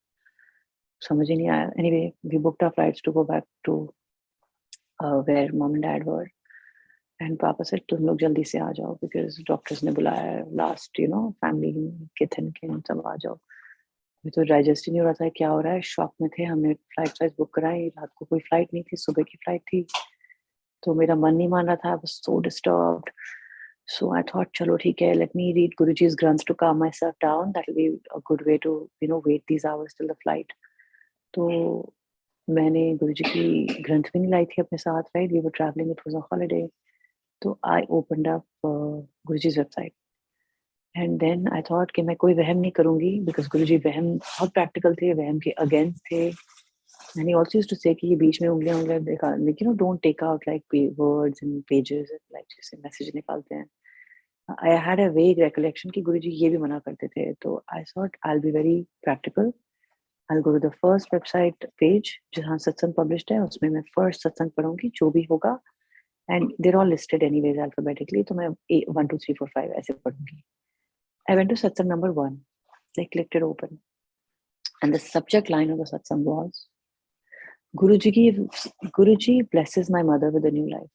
S1: समझ ही नहीं आया. Anyway, we booked our flights to go back to where mom and dad were. And पापा से तुम लोग जल्दी से आ जाओ बिकॉज डॉक्टर्स ने बुलाया है. लास्ट फैमिली के थिन के सब आ जाओ. अभी तो डाइजेस्ट ही नहीं हो रहा था क्या हो रहा है. शॉक में थे. हमने फ्लाइट साइज बुक कराई. रात को कोई फ्लाइट नहीं थी, सुबह की फ्लाइट थी. तो मेरा मन नहीं मान रहा था. I was so disturbed. So I thought, चलो ठीक है, let me read GuruJi's grunts to calm myself down. That will be a good way to, wait these hours till the flight. तो मैंने गुरुजी की ग्रंथ भी नहीं लाई थी अपने साथ. Right, we were travelling, it was a holiday. तो आई ओपनड अप गुरुजी's website and then I thought कि मैं कोई वहम नहीं करूंगी बिकॉज गुरुजी वहम बहुत प्रैक्टिकल थे, वहम के अगेंस्ट थे. And he also used to say कि ये बीच में उंगलियां देखा, don't take out like words and pages like जैसे मैसेज निकालते हैं. I had a vague recollection कि गुरुजी ये भी मना करते थे. तो I thought I'll be very practical. I'll go to the first website page जहाँ सत्संग published है. उसमें मैं first सत्संग पढ़ूंगी जो भी होगा. And they're all listed anyways alphabetically. तो मैं 1, 2, 3, 4, 5 ऐसे पढ़ूंगी. I went to satsang number 1. I clicked it open. And the subject line of the satsang was Guruji blesses my mother with a new life.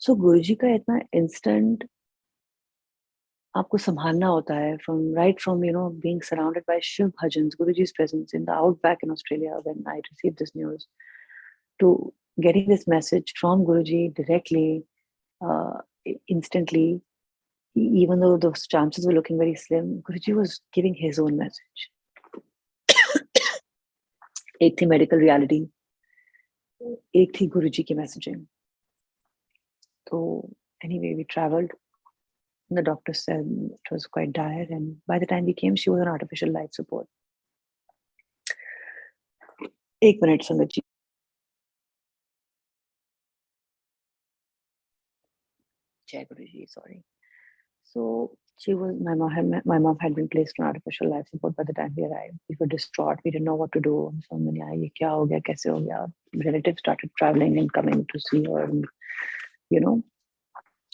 S1: So गुरुजी का इतना instant आपको संभालना होता है from being surrounded by Shiv bhajans, Guruji's presence in the outback in Australia when I received this news, to getting this message from Guruji directly, instantly, even though those chances were looking very slim, Guruji was giving his own message. एक थी medical reality, एक थी गुरुजी की messaging. तो anyway, we traveled. The doctor said it was quite dire, and by the time we came, she was on artificial life support. एक minute संगत जी. जय गुरु जी. Sorry. So My mom had been placed on artificial life support by the time we arrived. We were distraught. We didn't know what to do. So many, ये क्या हो गया, कैसे हो गया? Relatives started traveling and coming to see her. And, you know,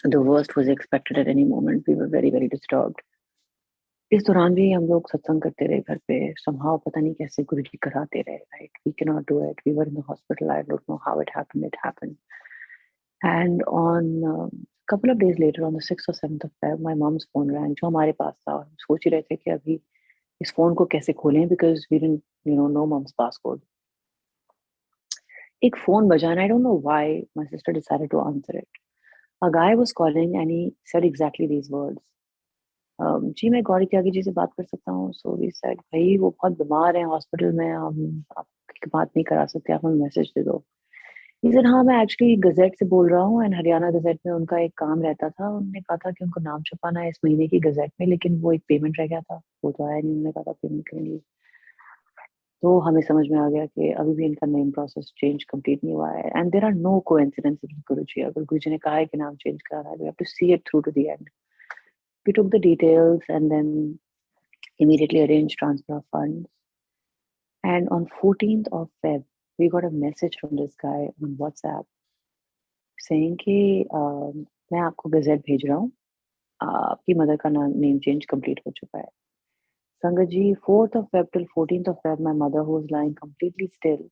S1: the worst was expected at any moment. We were very, very disturbed. इस दौरान भी हम लोग सत्संग करते रहे घर पे. Somehow पता नहीं कैसे गुरुजी कराते रहे. Right? We cannot do it. We were in the hospital. I don't know how it happened. It happened. And on a couple of days later, on the 6th or 7th of Feb, my mom's phone rang. जो हमारे पास था. हम सोच ही रहे थे कि अभी इस फोन को कैसे खोलें, because we didn't, know mom's passcode. एक फोन बजा, and I don't know why my sister decided to answer it. A guy was calling and he said exactly these words. जी मैं गौरी त्यागी जी से बात कर सकता हूँ. So we said, भाई वो बहुत बीमार हैं हॉस्पिटल में, हम आपकी बात नहीं करा सकते, आप हमें मैसेज दे दो. He said, हाँ मैं एक्चुअली गजेट से बोल रहा हूँ, एंड हरियाणा गजेट में उनका एक काम रहता था. उन्होंने कहा था कि उनको नाम छपाना है इस महीने की गजेट में, लेकिन वो एक पेमेंट रह गया था, वो तो आया नहीं. उन्होंने कहा था पेमेंट करेंगे. तो हमें समझ में आ गया कि अभी भी इनका नेम प्रोसेस चेंज कंप्लीट नहीं हुआ है. And there are no coincidences with Guruji. अगर गुरुजी ने कहा है कि नाम चेंज कराना है, we have to see it through to the end. We took the details and then immediately arranged transfer of funds. And on 14th of Feb, we got a message from this guy on WhatsApp saying कि मैं आपको gazette भेज रहा हूँ, आपकी mother का name change complete हो चुका है. संगत जी, 4th of Feb till 14th of Feb, my mother, who was lying completely still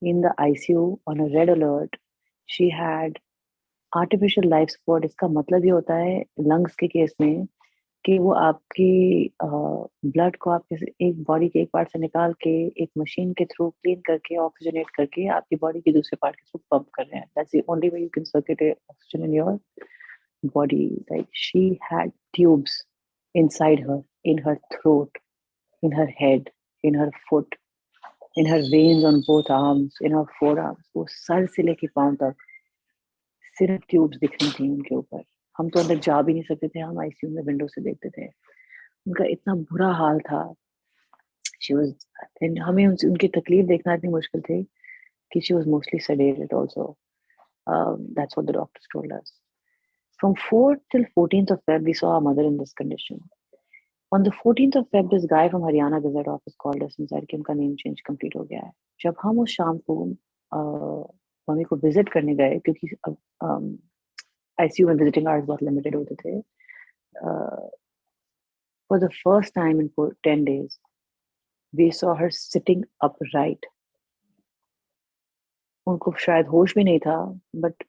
S1: in the ICU on a red alert, she had artificial life support. इसका मतलब ये होता है लंग्स के केस में कि वो आपकी ब्लड को आपके एक बॉडी के एक पार्ट से निकाल के एक मशीन के थ्रू क्लीन करके ऑक्सीजनेट करके आपकी बॉडी के दूसरे पार्ट के थ्रू पंप कर रहे हैं. That's the only way you can circulate oxygen in your body. Like she had tubes inside her, in her throat, in her head, in her foot, in her veins on both arms, in her forearms. वो sir से लेके पांव तक सिर्फ tubes दिख रही थी उनके ऊपर. हम तो अंदर जा भी नहीं सकते थे, हम आईसीयू में विंडो से देखते थे. उनका इतना बुरा हाल था. She was, and हमें उनकी तकलीफ देखना इतनी मुश्किल थी कि she was mostly sedated also. That's what the doctors told us. From 4th till 14th of Feb, we saw our mother in this condition. On the 14th of Feb, this guy from Haryana Gazette office called us and said कि उनका name change complete हो गया है. जब हम उस शाम को मम्मी को विजिट करने गए, क्योंकि आईसीयू में विजिटिंग आवर्स बहुत लिमिटेड होते थे, for the first time in 10 days, we saw her sitting upright. उनको शायद होश भी नहीं था, but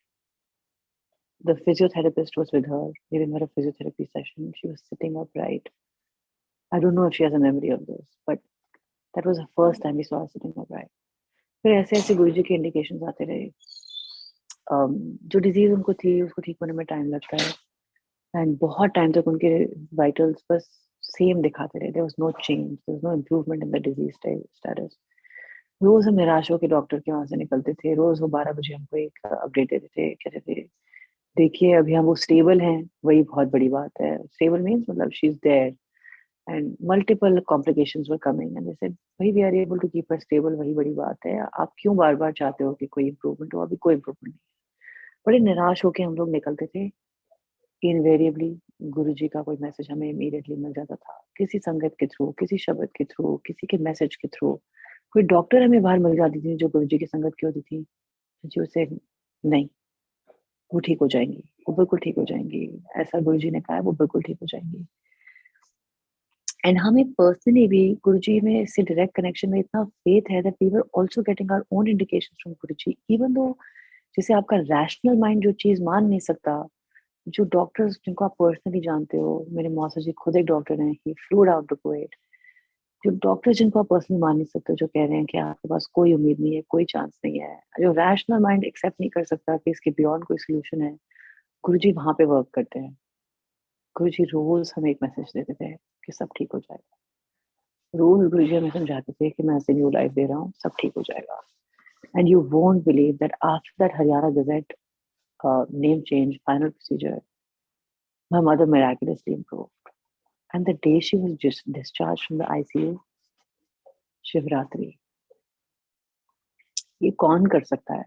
S1: the physiotherapist was with her, giving her a physiotherapy session. She was sitting upright. I don't know if she has a memory of this, but that was the first time we saw her sitting upright. फिर ऐसे ऐसे गुरुजी के indications आते रहे. जो disease उनको थी उसको ठीक होने में टाइम लगता है, एंड बहुत टाइम तक उनके वाइटल्स बस सेम दिखाते रहे. There was no change, there was no improvement in the disease status. रोज हम निराश होकर डॉक्टर के वहां से निकलते थे. रोज वो 12 बजे हमको एक अपडेट देते थे, कहते थे देखिए अभी हम वो स्टेबल हैं, वही बहुत बड़ी बात है. स्टेबल मीन्स मतलब she is there, and multiple complications were coming, and जैसे भाई we are able to keep her stable, वही बड़ी बात है. आप क्यों बार बार चाहते हो कि कोई इम्प्रूवमेंट हो? अभी कोई इम्प्रूवमेंट नहीं. बड़े निराश होकर हम लोग निकलते थे. इनवेरिएबली गुरुजी का कोई मैसेज हमें इमीडिएटली मिल जाता था, किसी संगत के थ्रू, किसी शब्द के थ्रू, किसी के मैसेज के थ्रू. कोई डॉक्टर हमें बाहर मिल जाती थी जो गुरुजी की संगत की होती थी, जी उसे नहीं, वो ठीक हो जाएंगी, वो बिल्कुल ठीक हो जाएंगी, ऐसा गुरुजी ने कहा है, वो बिल्कुल ठीक हो जाएंगी. एंड हमें पर्सनली भी गुरुजी में से डायरेक्ट कनेक्शन में इतना फेथ है that we were also getting our own indications from Guruji. Even though जैसे आपका रैशनल माइंड जो चीज मान नहीं सकता, जो डॉक्टर्स जिनको आप पर्सनली जानते हो, मेरे मौसा जी खुद एक डॉक्टर हैं, ही फ्लूड आउट टू इट. जो डॉक्टर जिनको आप पर्सनली मान नहीं सकते, जो कह रहे हैं कि आपके पास कोई उम्मीद नहीं है, कोई चांस नहीं है, जो रैशनल माइंड एक्सेप्ट नहीं कर सकता कि इसके बियॉन्ड कोई सोल्यूशन है, गुरुजी वहां पे वर्क करते हैं. गुरुजी रोज हमें एक मैसेज देते थे कि सब ठीक हो जाएगा. रोज गुरुजी हमें समझाते थे कि मैं ऐसे न्यू लाइफ दे रहा हूँ, सब ठीक हो जाएगा. And you won't believe that after that Haryana gazette name change final procedure, my mother miraculously improved. And the day she was just discharged from the ICU, Shivratri, ये कौन कर सकता है?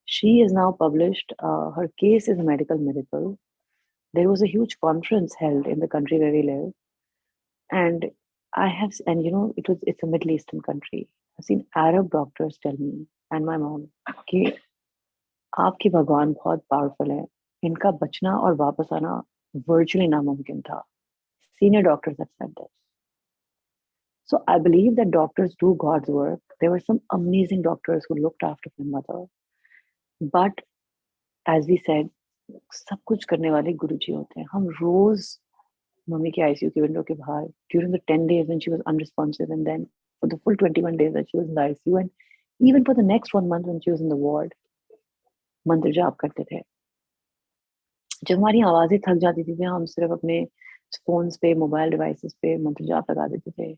S1: She is now published. Her case is a medical miracle. there was a huge conference held in the country where we live, and and it's a Middle Eastern country. I've seen Arab doctors tell me and my mom कि आपके भगवान बहुत powerful है, इनका बचना और वापस आना virtually नामुमकिन था. Senior doctors have said this. So I believe that doctors do God's work. There were some amazing doctors who looked after my mother. But as we said, सब कुछ करने वाले गुरुजी होते हैं. हम रोज मम्मी के आईसीयू की विंडो के बाहर during the 10 days when she was unresponsive, and then for the full 21 days that she was in the ICU, and even for the next 1 month when she was in the ward, मंत्र जाप करते थे. जब हमारी आवाजें थक जाती थी हम सिर्फ अपने फोन्स पे, मोबाइल डिवाइसेस पे मंत्र जाप लगा देते थे.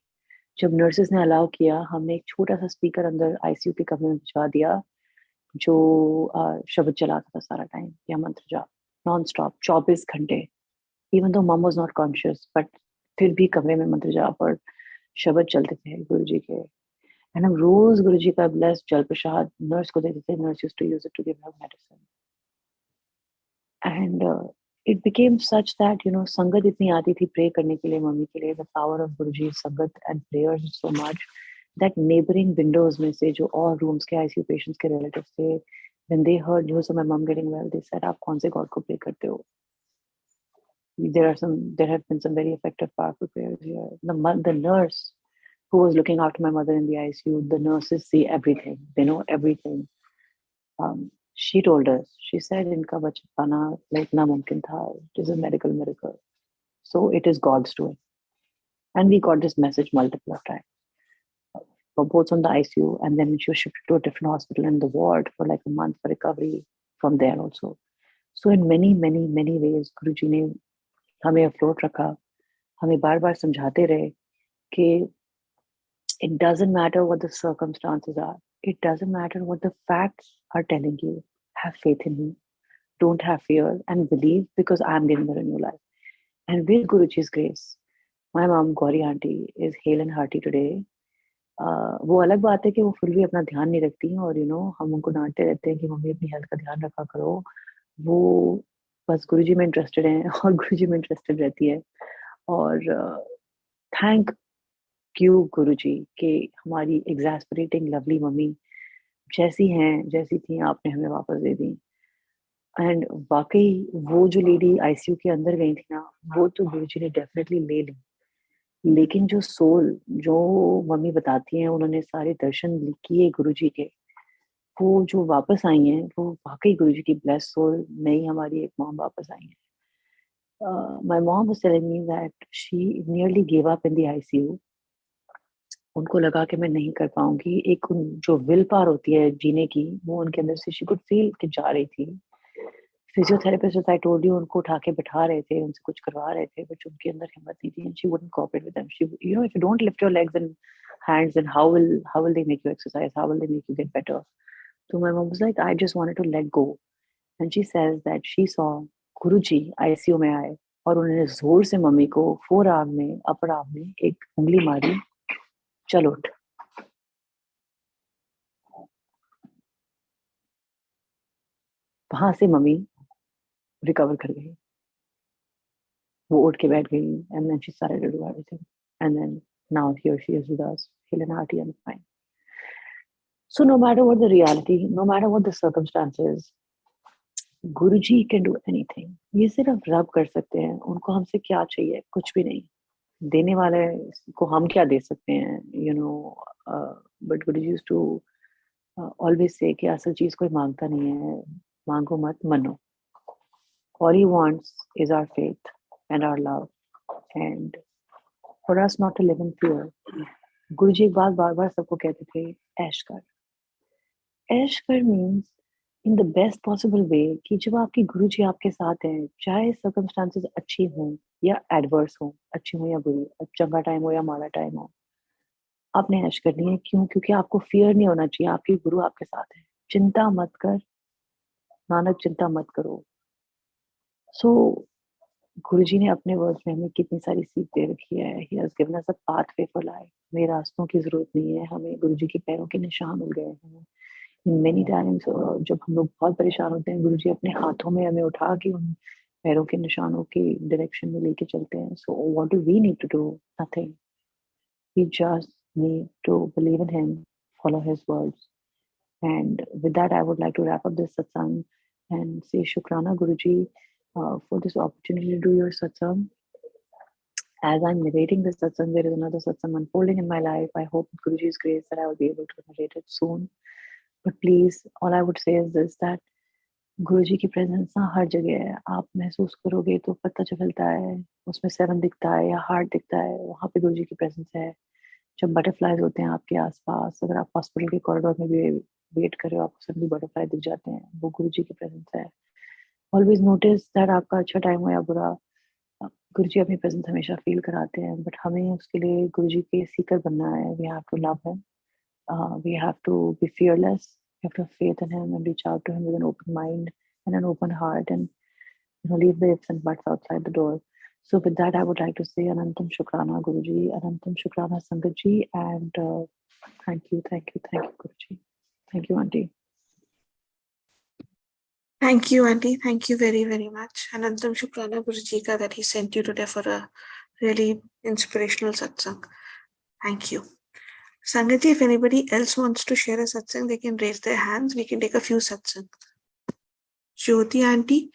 S1: जब नर्सेस ने अलाउ किया, हमने एक छोटा सा स्पीकर अंदर आईसीयू के कमरे में भिजवा दिया जो शब्द चलाता था सारा टाइम, या मंत्र जाप नॉन स्टॉप 24 घंटे. इवन दो मम वाज नॉट कॉन्शियस, बट फिर भी कमरे में मंत्र जाप और शब्द चलते थे गुरुजी के. एंड हम रोज गुरुजी का ब्लेस्ड जल प्रसाद नर्स को देते थे. Nurse used to use it to give her medicine. And it became such that संगत इतनी आती थी प्रे करने के लिए मम्मी के लिए. the power of गुरुजी संगत and prayers is so much that neighboring windows में से जो और rooms के ICU patients के relatives थे, when they heard news of my mom getting well, they said आप कौन से God को pray करते हो? There have been some very effective powerful prayers here. The nurse who was looking after my mother in the ICU, the nurses see everything, they know everything. She told us, she said इनका बच पाना like नामुमकिन था. It is a medical miracle, so it is God's doing. And we got this message multiple times, for both on the ICU, and then she was shifted to a different hospital in the ward for like a month for recovery from there also. So in many ways गुरुजी ने हमें afloat रखा. हमें बार बार समझाते रहे कि it doesn't matter what the circumstances are. It doesn't matter what the facts are telling you. Have faith in me. Don't have fear and believe, because I'm giving her a new life. And with GuruJi's grace, my mom, Gauri Aunty, is hale and hearty today. वो अलग बात है कि वो फिर भी अपना ध्यान नहीं रखती हैं, और हम उनको डांटते रहते हैं कि मम्मी अपनी हेल्थ का ध्यान रखा करो. वो बस गुरुजी में इंटरेस्टेड हैं और गुरुजी में इंटरेस्टेड रहती है. और थैंक यू गुरुजी कि हमारी एग्जैस्परेटिंग लवली मम्मी जैसी हैं, जैसी थी, आपने हमें वापस दे दी. एंड वाकई वो जो लेडी आईसीयू के अंदर गई थी ना, वो तो गुरुजी ने डेफिनेटली ले ली. लेकिन जो सोल, जो मम्मी बताती हैं उन्होंने सारे दर्शन किए गुरुजी के, वो जो वापस आई हैं, वो वाकई गुरुजी की ब्लेस सोल. नई हमारी एक मॉम वापस आई है. My mom was telling me that she nearly give up in the ICU. उनको लगा कि मैं नहीं कर पाऊंगी. एक जो विल पावर होती है जीने की, वो उनके अंदर से शी कुड फील कि जा रही थी. फिजियोथेरेपिस्ट आई टोल्ड यू उनको उठा के बिठा रहे थे, उनसे कुछ करवा रहे थे, बट उनके अंदर हिम्मत नहीं थी. And she wouldn't cooperate with them. She if you don't lift your legs and hands, then how will they make you exercise? How will they make you get better? So my mom was like, I just wanted to let go. And she says that she saw Guruji ICU में आए और उन्होंने जोर से mummy को four arm में, upper arm में एक उंगली मारी, चल उठ. वहां से मम्मी रिकवर कर गई. वो उठ के बैठ गई. And then she started to do everything. And then now here she is with us, healed and hearty and fine. So no matter what the reality, no matter what the circumstances, Guruji can do anything. ये सिर्फ रब कर सकते हैं. उनको हमसे क्या चाहिए? कुछ भी नहीं. देने वाले को हम क्या दे सकते हैं? But Guruji used to always say कि असल चीज कोई मांगता नहीं है, मांगो मत, मनो. All he wants is our faith and our love, and for us not to live in fear. गुरुजी एक बात बार बार सबको कहते थे, ऐश कर. ऐश कर means in the best possible way, कि जब आपकी गुरुजी आपके साथ हैं, चाहे सर्कमस्टांसेस अच्छी हों या एडवर्स हों, अच्छी हो या बुरी, चंगा टाइम हो या माड़ा टाइम हो, आपने ऐश करनी है. क्यों? क्योंकि आपको फियर नहीं होना चाहिए. आपके गुरु आपके साथ है. चिंता मत कर नानक, चिंता मत करो. सो गुरुजी ने अपने वर्ड्स में हमें कितनी सारी सीख दे रखी है. He has given us a pathway for life. हमें रास्तों की जरूरत नहीं है. हमें गुरुजी के पैरों के निशान मिल गए हैं. मेनी टाइम्स जब हम लोग बहुत परेशान होते हैं, गुरुजी अपने हाथों में हमें उठा के उन पैरों के निशानों की डायरेक्शन में लेके चलते हैं. So what do we need to do? Nothing. We just need to believe in him, follow his words. And with that, I would like to wrap up this satsang and say Shukrana Guruji for this opportunity to do your satsang. As I'm narrating this satsang, there is another satsang unfolding in my life. I hope with Guruji's grace that I will be able to narrate it soon. But please, all I would say is this, that गुरुजी की presence ना हर जगह है. आप महसूस करोगे तो पता चलता है, उसमें 7 दिखता है या हार्ट दिखता है, वहाँ पे गुरुजी की प्रेजेंस है. जब बटरफ्लाइज होते हैं आपके आसपास, अगर आप हॉस्पिटल के कॉरिडोर में भी वेट कर रहे हो, आपको सडनली बटरफ्लाई दिख जाते हैं, वो गुरुजी की प्रेजेंस है. ऑलवेज नोटिस दैट आपका अच्छा टाइम हो या बुरा, गुरुजी अपनी प्रेजेंस हमेशा फील कराते हैं. बट हमें उसके लिए गुरुजी के सीकर बनना है. We have to love him, we have to be fearless. We have to have faith in him and reach out to him with an open mind and an open heart, and leave the ifs and buts outside the door. So with that, I would like to say Anantam Shukrana Guruji, Anantam Shukrana Sangatji, and thank you, Guruji. Thank you, Aunty.
S2: Thank you, Aunty. Thank you very, very much. Anantam Shukrana Guruji ka that he sent you today for a really inspirational satsang. Thank you. Sangatji, if anybody else wants to share a satsang, they can raise their hands. We can take a few satsang. Jyoti Aunty,